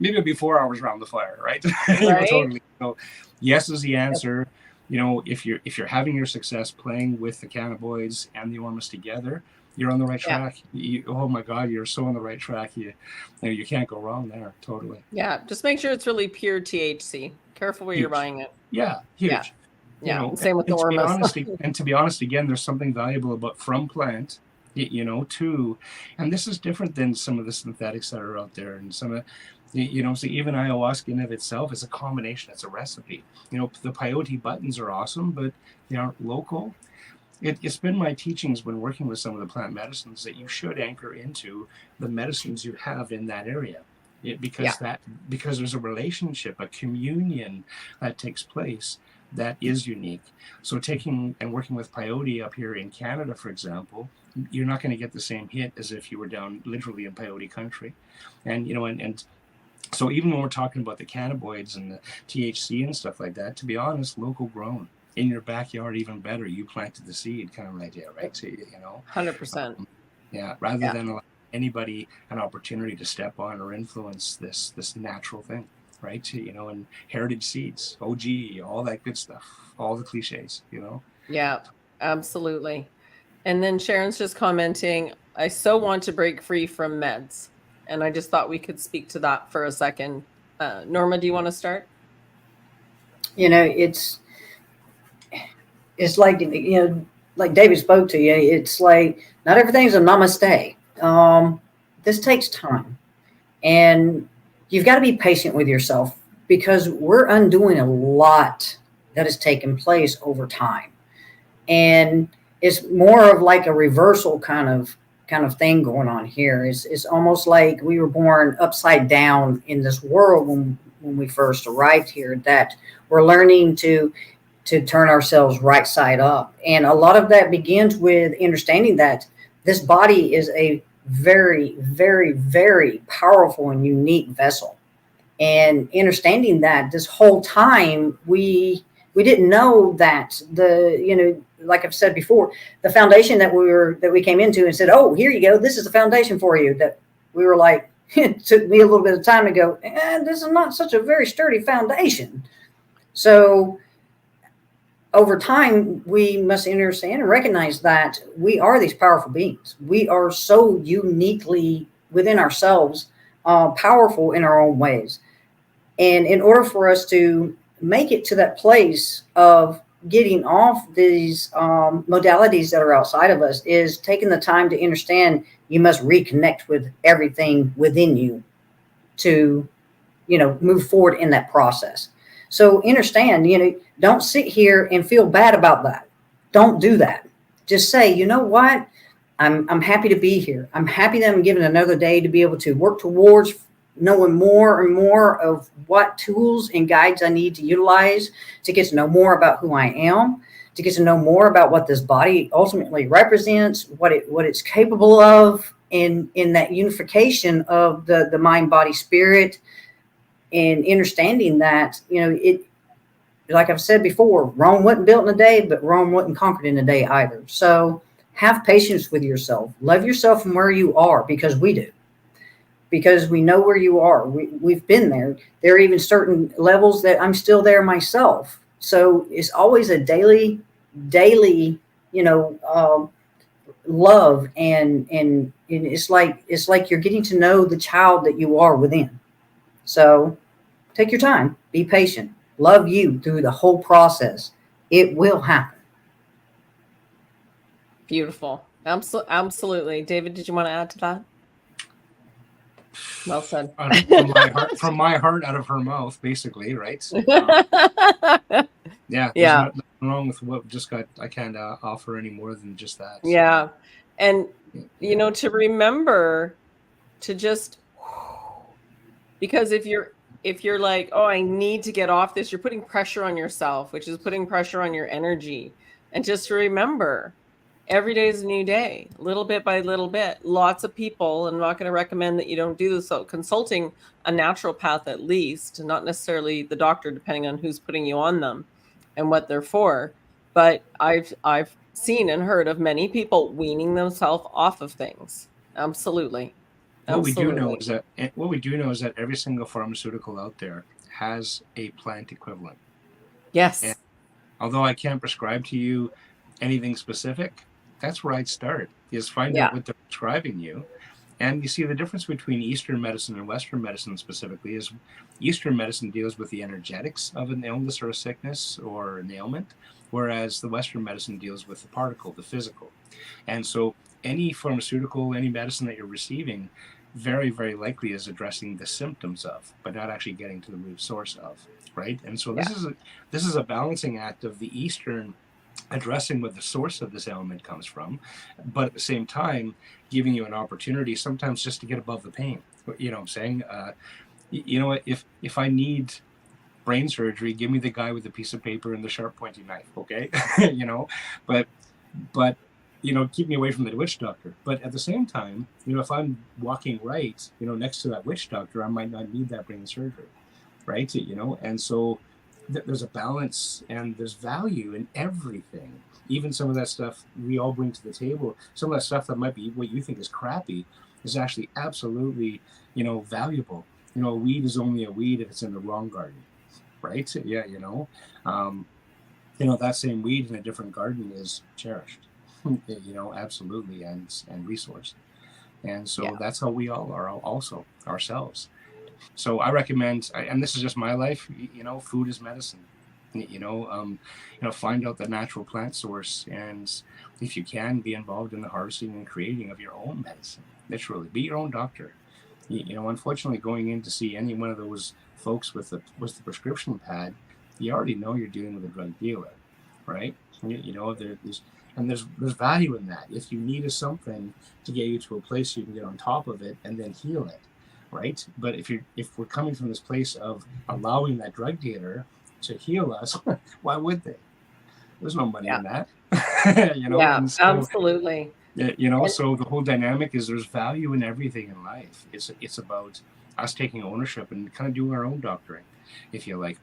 it'll be 4 hours around the fire, right? Right? Totally. So, yes is the answer. You know, if you're having your success playing with the cannabinoids and the ormus together, you're on the right track. Oh my God, you're so on the right track. You can't go wrong there. Totally. Yeah, just make sure it's really pure THC. Careful where you're buying it. Yeah, huge. Yeah. You know, same with the ormus. And to be honest, again, there's something valuable about from plant, too. And this is different than some of the synthetics that are out there, and some of, so even ayahuasca in of itself is a combination. It's a recipe. You know, the peyote buttons are awesome, but they aren't local. It's been my teachings when working with some of the plant medicines that you should anchor into the medicines you have in that area. Because there's a relationship, a communion that takes place that is unique. So taking and working with peyote up here in Canada, for example, you're not going to get the same hit as if you were down literally in peyote country. And, and so even when we're talking about the cannabinoids and the THC and stuff like that, to be honest, local grown. In your backyard, even better. You planted the seed, kind of an idea, right? So, 100%. Rather than allow anybody an opportunity to step on or influence this natural thing, right? And heritage seeds, OG, all that good stuff, all the cliches, Yeah, absolutely. And then Sharon's just commenting, I so want to break free from meds. And I just thought we could speak to that for a second. Norma, do you want to start? It's like, like David spoke to you, it's like not everything's a namaste. This takes time, and you've got to be patient with yourself because we're undoing a lot that has taken place over time. And it's more of like a reversal kind of thing going on here. It's almost like we were born upside down in this world when we first arrived here, that we're learning to turn ourselves right side up. And a lot of that begins with understanding that this body is a very, very, very powerful and unique vessel. And understanding that this whole time, we didn't know that like I've said before, the foundation that we came into and said, oh, here you go. This is the foundation for you. That we were like, it took me a little bit of time to go, this is not such a very sturdy foundation. So over time, we must understand and recognize that we are these powerful beings. We are so uniquely within ourselves, powerful in our own ways. And in order for us to make it to that place of getting off these modalities that are outside of us, is taking the time to understand you must reconnect with everything within you to, move forward in that process. So understand, don't sit here and feel bad about that. Don't do that. Just say, you know what? I'm happy to be here. I'm happy that I'm given another day to be able to work towards knowing more and more of what tools and guides I need to utilize to get to know more about who I am, to get to know more about what this body ultimately represents, what it's capable of in that unification of the mind, body, spirit, and understanding that, it, like I've said before, Rome wasn't built in a day, but Rome wasn't conquered in a day either. So have patience with yourself. Love yourself from where you are, because we do. Because we know where you are. We've been there. There are even certain levels that I'm still there myself. So it's always a daily, love, and it's like you're getting to know the child that you are within. So take your time, be patient, love you through the whole process. It will happen. Beautiful. Absolutely. David, did you want to add to that? Well said. From my heart out of her mouth, basically, right? So, there's nothing wrong with what just got. I can't offer any more than just that. So. Yeah. And, to remember to just, because if you're like, oh, I need to get off this, you're putting pressure on yourself, which is putting pressure on your energy. And just remember, every day is a new day, little bit by little bit. Lots of people, I'm not going to recommend that you don't do this. So consulting a naturopath, at least, not necessarily the doctor, depending on who's putting you on them and what they're for. But I've seen and heard of many people weaning themselves off of things. Absolutely. What we do know is that every single pharmaceutical out there has a plant equivalent. Yes. And although I can't prescribe to you anything specific, that's where I'd start, is find out what they're prescribing you. And you see the difference between Eastern medicine and Western medicine specifically is Eastern medicine deals with the energetics of an illness or a sickness or an ailment, whereas the Western medicine deals with the particle, the physical. And so any pharmaceutical, any medicine that you're receiving, very, very likely is addressing the symptoms of, but not actually getting to the root source of, right? And so this is a balancing act of the Eastern addressing what the source of this ailment comes from, but at the same time giving you an opportunity sometimes just to get above the pain. You know what I'm saying? If I need brain surgery, give me the guy with the piece of paper and the sharp pointy knife, okay? but keep me away from the witch doctor. But at the same time, if I'm walking right, next to that witch doctor, I might not need that brain surgery, right? And so there's a balance and there's value in everything. Even some of that stuff we all bring to the table, some of that stuff that might be what you think is crappy is actually absolutely, valuable. A weed is only a weed if it's in the wrong garden, right? That same weed in a different garden is cherished, absolutely, and resourced. And so that's how we all are also ourselves. So I recommend, and this is just my life, food is medicine. Find out the natural plant source, and if you can, be involved in the harvesting and creating of your own medicine. Literally, be your own doctor. Unfortunately, going in to see any one of those folks with the prescription pad, you already know you're dealing with a drug dealer, right? There's value in that. If you need something to get you to a place you can get on top of it and then heal it. Right, but if we're coming from this place of allowing that drug dealer to heal us, why would they? There's no money in that. Absolutely. So the whole dynamic is there's value in everything in life. It's about us taking ownership and kind of doing our own doctoring. if you like.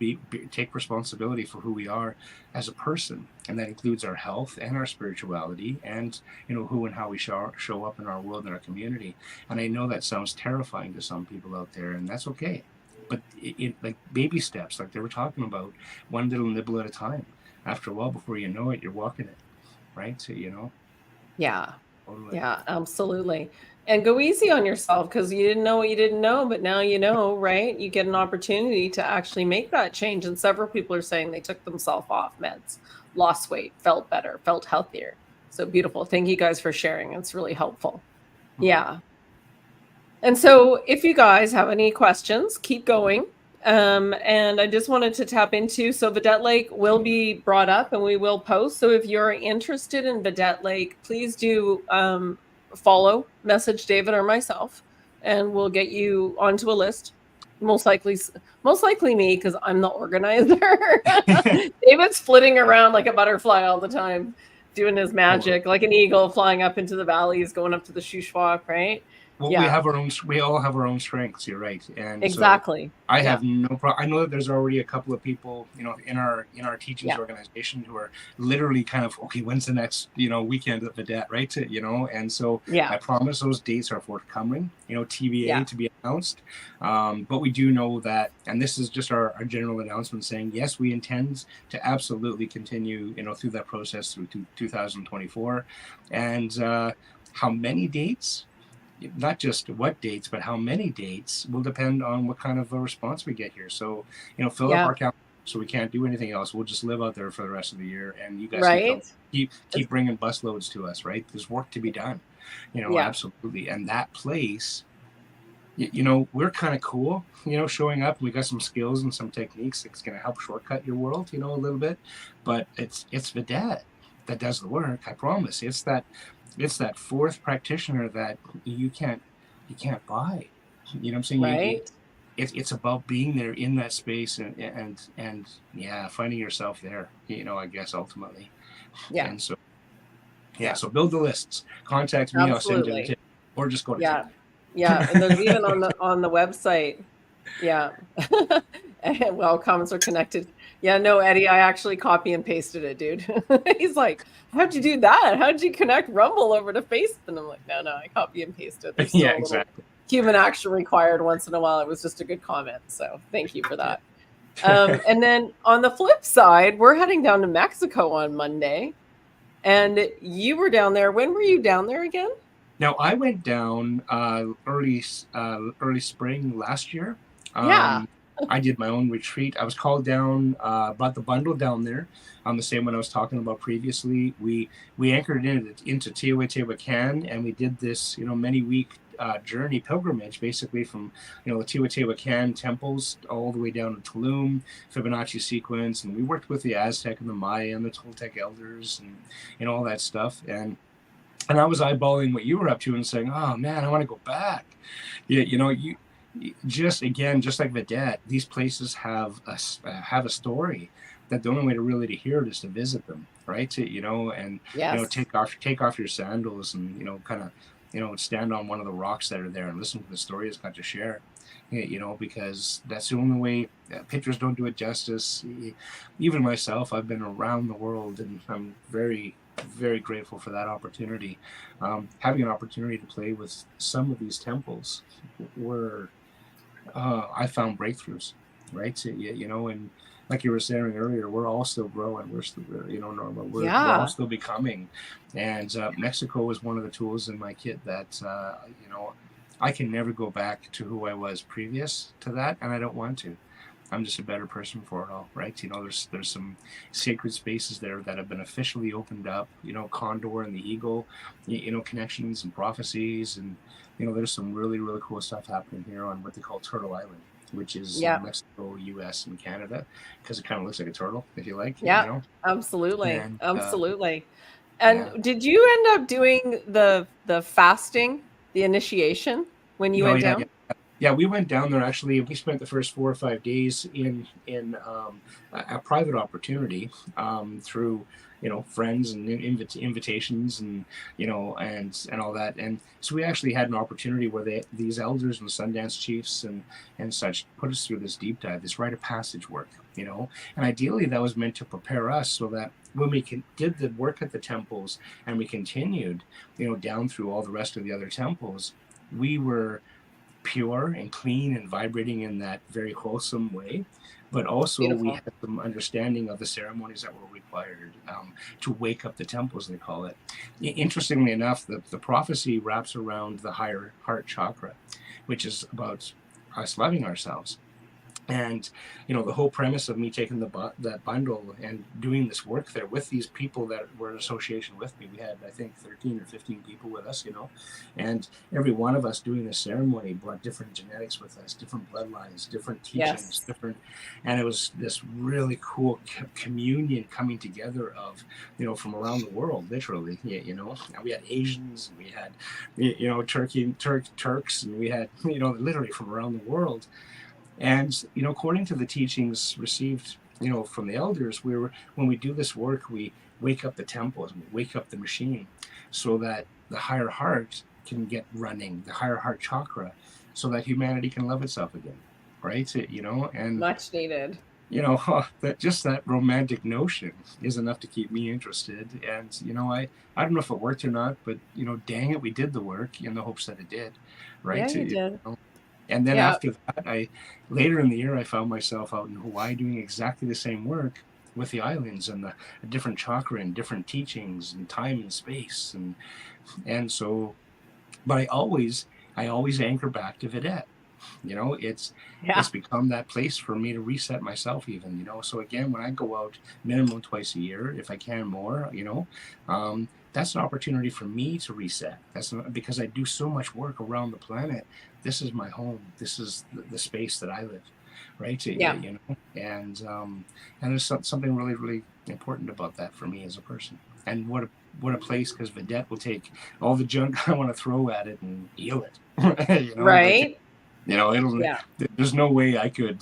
Take responsibility for who we are as a person, and that includes our health and our spirituality, and who and how we show up in our world and our community. And I know that sounds terrifying to some people out there, and that's okay. But like baby steps, like they were talking about, one little nibble at a time. After a while, before you know it, you're walking it, right? So, Yeah. totally. Yeah, absolutely. And go easy on yourself, because you didn't know what you didn't know, but now you know, right? You get an opportunity to actually make that change. And several people are saying they took themselves off meds, lost weight, felt better, felt healthier. So beautiful. Thank you guys for sharing. It's really helpful. Yeah. And so if you guys have any questions, keep going. And I just wanted to tap into, so Vidette Lake will be brought up and we will post. So if you're interested in Vidette Lake, please do follow, message David or myself, and we'll get you onto a list. Most likely me, because I'm the organizer. David's flitting around like a butterfly all the time, doing his magic, like an eagle flying up into the valleys, going up to the Shuswap, right? Well, Yeah. we all have our own strengths. You're right, and exactly. So I have no problem. I know that there's already a couple of people, in our teachings organization who are literally kind of, okay, when's the next, weekend at Vidette, right? And so I promise those dates are forthcoming. TBA to be announced. But we do know that, and this is just our general announcement saying, yes, we intend to absolutely continue, through that process through 2024, and how many dates. Not just what dates, but how many dates will depend on what kind of a response we get here. So, fill up our calendar, so we can't do anything else. We'll just live out there for the rest of the year, and you guys keep bringing bus loads to us, right? There's work to be done, absolutely. And that place, we're kind of cool, showing up. We got some skills and some techniques that's going to help shortcut your world, a little bit. But it's Vidette that does the work. I promise. It's that fourth practitioner that you can't buy. You know what I'm saying? Right. It's about being there in that space and finding yourself there. I guess ultimately. Yeah. And so so build the lists. Contact me. Absolutely. I'll send you the tip, or just go to Yeah. And there's even on the website. Yeah. Well, comments are connected. Yeah, no, Eddie, I actually copy and pasted it, dude. He's like, how'd you do that? How'd you connect Rumble over to Facebook? And I'm like, no, I copy and pasted. Yeah, exactly. Human action required once in a while. It was just a good comment. So thank you for that. And then on the flip side, we're heading down to Mexico on Monday. And you were down there. When were you down there again? Now, I went down early spring last year. I did my own retreat. I was called down, brought the bundle down there on the same one I was talking about previously. We anchored into Teotihuacan, and we did this, many week journey pilgrimage, basically from, the Teotihuacan temples all the way down to Tulum, Fibonacci sequence, and we worked with the Aztec and the Maya and the Toltec elders and all that stuff. And I was eyeballing what you were up to and saying, oh man, I want to go back. Just like Vidette, these places have a story that the only way to hear it is to visit them, right? And take off your sandals and kind of stand on one of the rocks that are there and listen to the story it's got to share. Because that's the only way. Pictures don't do it justice. Even myself, I've been around the world, and I'm very, very grateful for that opportunity. Having an opportunity to play with some of these temples were. I found breakthroughs, right? And like you were saying earlier, we're all still growing. We're still, Norma, we're all still becoming. And Mexico was one of the tools in my kit that, I can never go back to who I was previous to that, and I don't want to. I'm just a better person for it all, right? There's some sacred spaces there that have been officially opened up, Condor and the Eagle, connections and prophecies, and there's some really, really cool stuff happening here on what they call Turtle Island, which is Mexico, US, and Canada, because it kind of looks like a turtle, if you like. Yeah, absolutely. Absolutely. And did you end up doing the fasting, the initiation, when you went down? Yeah, we went down there. Actually, we spent the first 4 or 5 days in a private opportunity through friends and invitations and, and all that. And so we actually had an opportunity where these elders and Sundance chiefs and such put us through this deep dive, this rite of passage work, and ideally that was meant to prepare us so that when we did the work at the temples and we continued, down through all the rest of the other temples, we were pure and clean and vibrating in that very wholesome way. But also Beautiful. we had some understanding of the ceremonies that were required to wake up the temples, they call it. Interestingly enough, the prophecy wraps around the higher heart chakra, which is about us loving ourselves. And, the whole premise of me taking that bundle and doing this work there with these people that were in association with me, we had, I think, 13 or 15 people with us, and every one of us doing this ceremony brought different genetics with us, different bloodlines, different teachings, and it was this really cool communion coming together of, from around the world, literally, and we had Asians, and we had, Turks, and we had, literally from around the world. And, according to the teachings received, from the elders, when we do this work, we wake up the temples, we wake up the machine so that the higher heart can get running, the higher heart chakra, so that humanity can love itself again. Right. And much needed. that romantic notion is enough to keep me interested. And, I don't know if it worked or not, but, dang it, we did the work in the hopes that it did. Right. Yeah, you did. And then after that, later in the year, I found myself out in Hawaii doing exactly the same work with the islands and a different chakra and different teachings and time and space. And so, but I always anchor back to VIDETTE. It's become that place for me to reset myself even, So again, when I go out minimum twice a year, if I can more, that's an opportunity for me to reset. That's because I do so much work around the planet. This is my home. This is the space that I live, right? And there's something really, really important about that for me as a person. And what a place, because VIDETTE will take all the junk I want to throw at it and heal it. Right. There's no way I could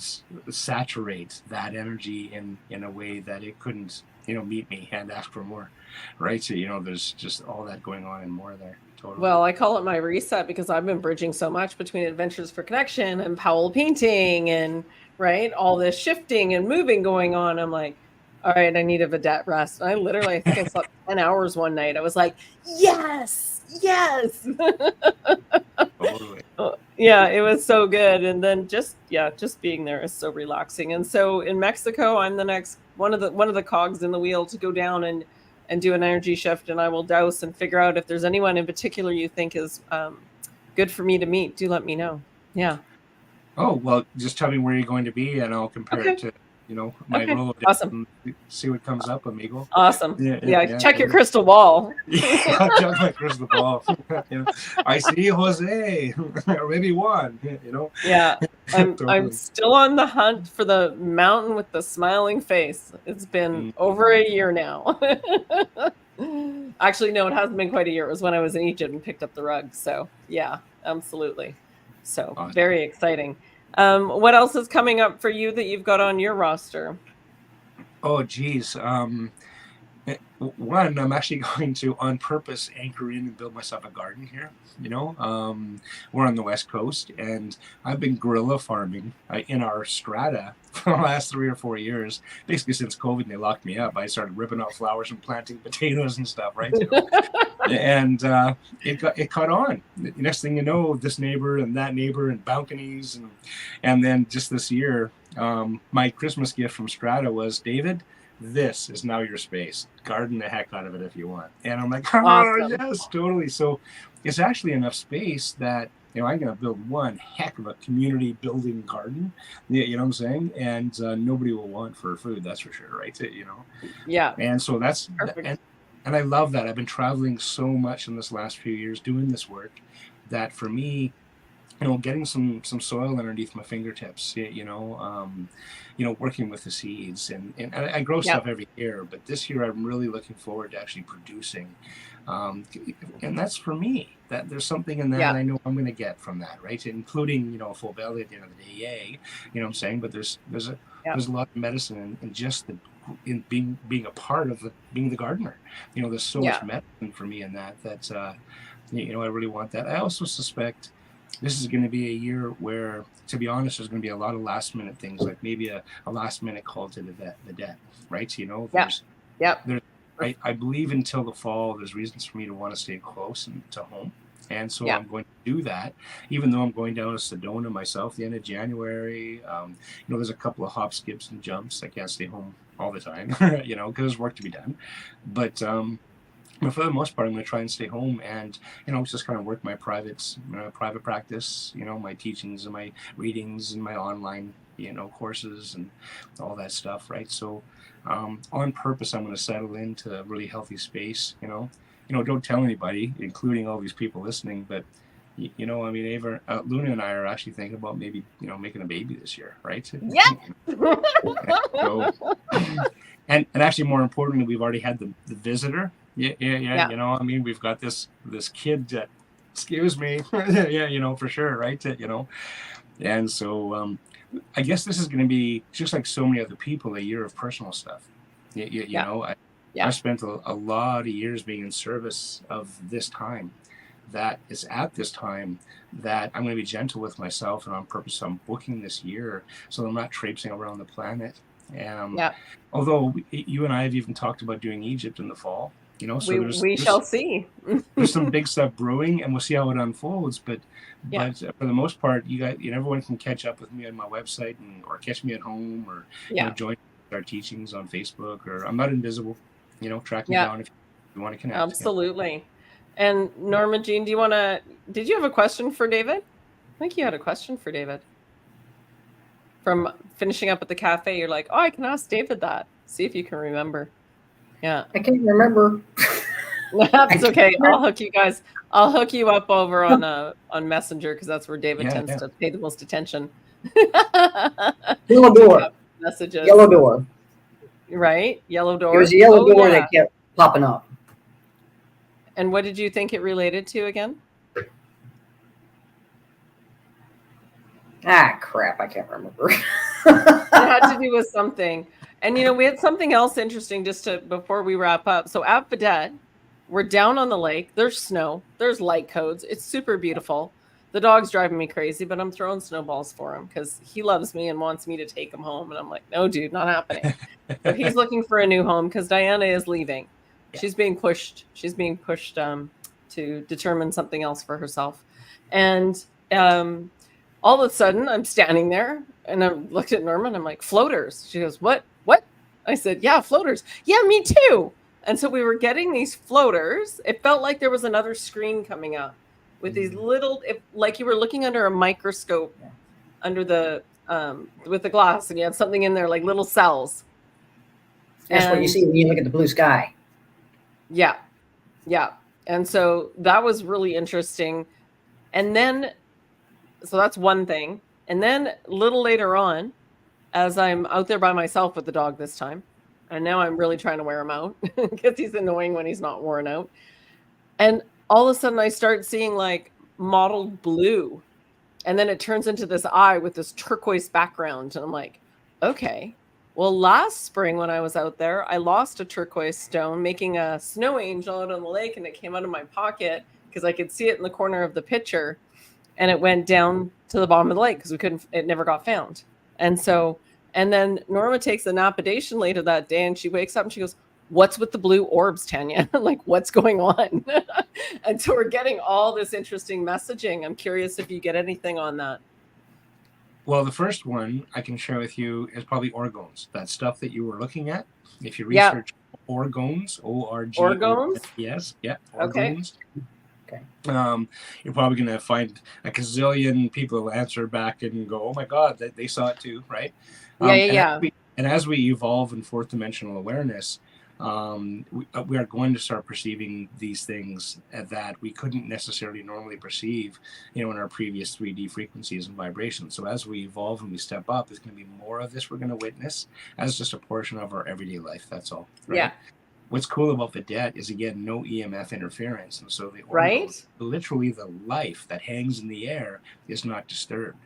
saturate that energy in a way that it couldn't, meet me and ask for more, right? So, there's just all that going on and more there. Totally. Well, I call it my reset because I've been bridging so much between Adventures for Connection and Powell Painting and, right, all this shifting and moving going on. I'm like, all right, I need a VIDETTE rest. And I think I slept 10 hours one night. I was like, yes. Totally. Yeah, it was so good. And then just being there is so relaxing. And so in Mexico, I'm the next one of the cogs in the wheel to go down and do an energy shift, and I will douse and figure out if there's anyone in particular you think is good for me to meet. Do let me know. Yeah. Oh, well, just tell me where you're going to be and I'll compare it to, my role of awesome. See what comes up, amigo. Awesome. Yeah. Check your crystal ball. I'll check my crystal ball. I see Jose, or maybe Juan, Yeah. Totally. I'm still on the hunt for the mountain with the smiling face. It's been over a year now. Actually, no, it hasn't been quite a year. It was when I was in Egypt and picked up the rug. So yeah, absolutely. So awesome. Very exciting. What else is coming up for you that you've got on your roster? Oh, geez. One, I'm actually going to, on purpose, anchor in and build myself a garden here. We're on the West Coast, and I've been guerrilla farming in our strata for the last 3 or 4 years. Basically, since COVID and they locked me up, I started ripping out flowers and planting potatoes and stuff, right? And it caught on. The next thing you know, this neighbor and that neighbor and balconies, and then just this year, my Christmas gift from Strata was, David, this is now your space. Garden the heck out of it if you want. And I'm like, awesome. Yes, totally. So it's actually enough space that, I'm going to build one heck of a community building garden. You know what I'm saying? And nobody will want for food, that's for sure, right? Yeah. And so that's, and I love that. I've been traveling so much in this last few years doing this work that for me, getting some soil underneath my fingertips, working with the seeds, and I grow stuff every year, but this year I'm really looking forward to actually producing, and that's for me. That there's something in that I know I'm going to get from that, right? Including a full belly at the end of the day, yay, what I'm saying. But there's a lot of medicine in just in being a part of being the gardener. There's so much medicine for me in that I really want that. I also suspect this is going to be a year where, to be honest, there's going to be a lot of last minute things, like maybe a last minute call to VIDETTE, right? I believe until the fall, there's reasons for me to want to stay close and to home. And so I'm going to do that, even though I'm going down to Sedona myself the end of January. There's a couple of hops, skips, and jumps. I can't stay home all the time, because there's work to be done. But for the most part, I'm going to try and stay home and, just kind of work my private practice, my teachings and my readings and my online, courses and all that stuff, right? So on purpose, I'm going to settle into a really healthy space, don't tell anybody, including all these people listening, but, Ava, Luna and I are actually thinking about maybe, making a baby this year, right? And actually, more importantly, we've already had the visitor. Yeah. We've got this kid that, excuse me, for sure, right? And so I guess this is going to be just like so many other people, a year of personal stuff. I spent a lot of years being in service of this time. That is at this time that I'm going to be gentle with myself, and on purpose, I'm booking this year so I'm not traipsing around the planet. Although you and I have even talked about doing Egypt in the fall. So we shall see. There's some big stuff brewing, and we'll see how it unfolds. But for the most part, everyone can catch up with me on my website or catch me at home or join our teachings on Facebook. Or I'm not invisible. Track me down if you want to connect. Absolutely. And Norma Jean, did you have a question for David? I think you had a question for David. From finishing up at the cafe, you're like, oh, I can ask David that. See if you can remember. Yeah. I can't remember. That's okay. I'll hook you up over on Messenger, because that's where David tends to pay the most attention. Yellow door. Messages. Yellow door. Right? Yellow door. It was a yellow door that kept popping up. And what did you think it related to again? Ah, crap. I can't remember. It had to do with something. And, we had something else interesting before we wrap up. So at VIDETTE, we're down on the lake. There's snow. There's light codes. It's super beautiful. The dog's driving me crazy, but I'm throwing snowballs for him because he loves me and wants me to take him home. And I'm like, no, dude, not happening. But he's looking for a new home because Diana is leaving. Yeah. She's being pushed. She's being pushed to determine something else for herself. And all of a sudden, I'm standing there and I looked at Norma and I'm like, floaters. She goes, what? I said, yeah, floaters. Yeah, me too. And so we were getting these floaters. It felt like there was another screen coming up with these little, like you were looking under a microscope under the, with the glass, and you had something in there like little cells. That's what you see when you look at the blue sky. Yeah. Yeah. And so that was really interesting. And then, so that's one thing. And then a little later on, as I'm out there by myself with the dog this time, and now I'm really trying to wear him out because he's annoying when he's not worn out. And all of a sudden I start seeing like mottled blue, and then it turns into this eye with this turquoise background. And I'm like, okay, well, last spring when I was out there, I lost a turquoise stone making a snow angel out on the lake, and it came out of my pocket because I could see it in the corner of the picture, and it went down to the bottom of the lake because it never got found. And then Norma takes a napadation later that day, and she wakes up and she goes, what's with the blue orbs, Tanya? I'm like, what's going on? And so we're getting all this interesting messaging. I'm curious if you get anything on that. Well, the first one I can share with you is probably orgones. That stuff that you were looking at. If you research orgones, O-R-G. Orgones? Yes. Yeah. Orgones. Okay. You're probably going to find a gazillion people will answer back and go, oh my God, they saw it too, right? Yeah. And as we evolve in fourth dimensional awareness, we are going to start perceiving these things that we couldn't necessarily normally perceive, in our previous 3D frequencies and vibrations. So as we evolve and we step up, there's going to be more of this we're going to witness as just a portion of our everyday life. That's all. Right? Yeah. What's cool about VIDETTE is, again, no EMF interference. And so the right, literally the life that hangs in the air is not disturbed.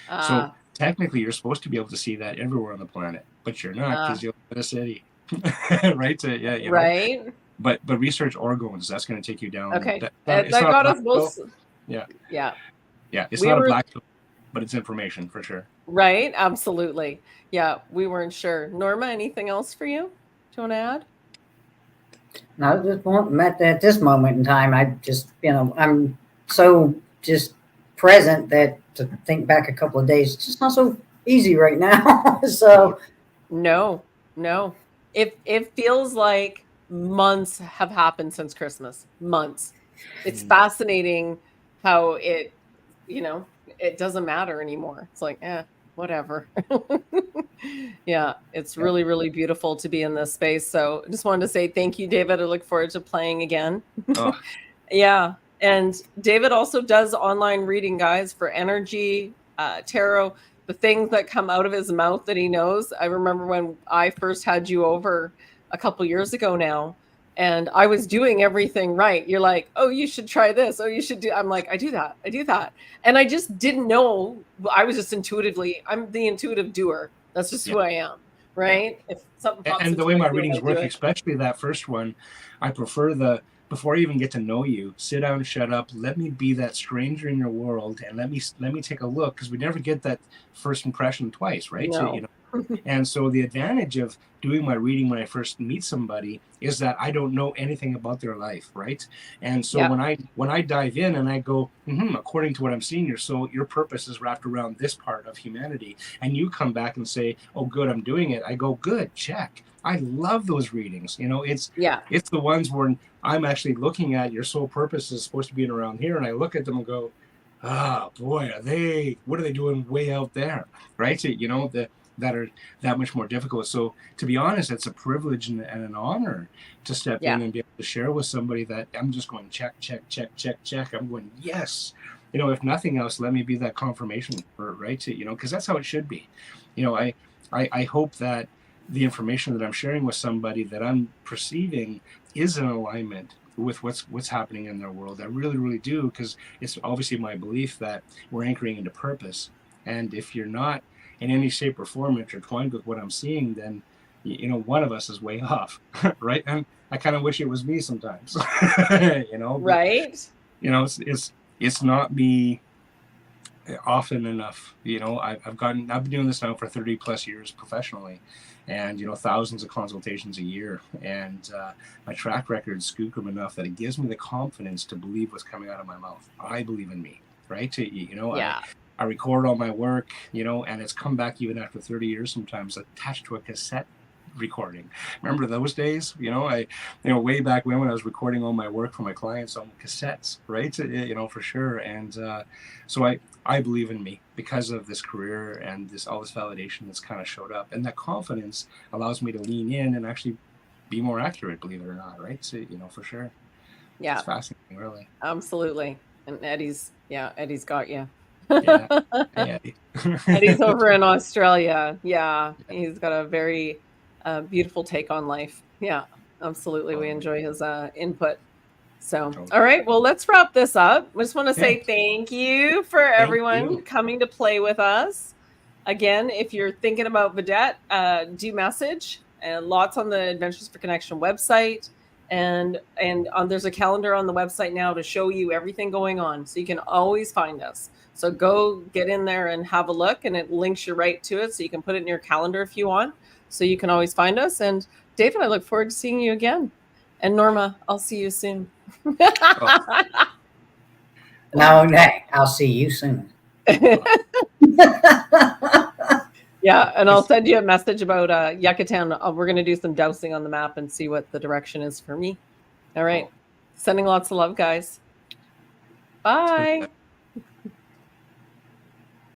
So technically you're supposed to be able to see that everywhere on the planet, but you're not, because you live in a city. Right? So, yeah, right. But research organs. That's going to take you down. Okay, that got us both. Yeah. It's We not were, a black hole, but it's information for sure. Right. Absolutely. Yeah. We weren't sure. Norma, anything else for you? Do you want to add? No, just at this moment in time, I just, I'm so just present that to think back a couple of days, it's just not so easy right now. So no. It feels like months have happened since Christmas. Months. It's fascinating how it doesn't matter anymore. It's like, whatever. Yeah, it's really, really beautiful to be in this space. So I just wanted to say thank you, David. I look forward to playing again. Yeah. And David also does online reading, guys, for energy, tarot, the things that come out of his mouth that he knows. I remember when I first had you over a couple years ago now, and I was doing everything right. You're like, oh, you should try this. Oh, you should do. I'm like, I do that. And I just didn't know. I was just I'm the intuitive doer. That's just who I am. Right. If something pops and the way my readings work, especially that first one, I prefer before I even get to know you, sit down, shut up, let me be that stranger in your world, and let me take a look, because we never get that first impression twice, right? No. So, and so the advantage of doing my reading when I first meet somebody is that I don't know anything about their life, right? And so when I dive in and I go, according to what I'm seeing, your purpose is wrapped around this part of humanity, and you come back and say, oh, good, I'm doing it. I go, good, check. I love those readings. It's the ones where I'm actually looking at your soul purpose is supposed to be around here, and I look at them and go, boy, what are they doing way out there, right? So, that are that much more difficult. So to be honest, it's a privilege and an honor to step in and be able to share with somebody that I'm just going check. I'm going, yes. If nothing else, let me be that confirmation for it, right? Because that's how it should be. I hope that the information that I'm sharing with somebody that I'm perceiving is in alignment with what's happening in their world. I really, really do, because it's obviously my belief that we're anchoring into purpose. And if you're not in any shape or form intertwined with what I'm seeing, then one of us is way off, right? And I kind of wish it was me sometimes, right? It's not me often enough. I've been doing this now for 30 plus years professionally, and thousands of consultations a year, and my track record is skookum enough that it gives me the confidence to believe what's coming out of my mouth. I believe in me, right? I record all my work, and it's come back even after 30 years sometimes attached to a cassette recording. Remember those days? Way back when I was recording all my work for my clients on cassettes, right? For sure. And so I believe in me because of this career and all this validation that's kind of showed up. And that confidence allows me to lean in and actually be more accurate, believe it or not, right? So, for sure. Yeah. It's fascinating, really. Absolutely. And Eddie's got you. Yeah. Hey, Eddie. Eddie's over in Australia. Yeah. He's got a very beautiful take on life. Yeah, absolutely. We enjoy his input. So, all right, well, let's wrap this up. I just want to say thank you for everyone coming to play with us. Again, if you're thinking about VIDETTE, do message, and lots on the Adventures for Connection website. And there's a calendar on the website now to show you everything going on, so you can always find us. So go get in there and have a look, and it links you right to it, so you can put it in your calendar if you want, so you can always find us. And David, I look forward to seeing you again. And Norma, I'll see you soon. No, I'll see you soon. Yeah, and I'll send you a message about Yucatan. We're going to do some dowsing on the map and see what the direction is for me. All right. Sending lots of love, guys. Bye.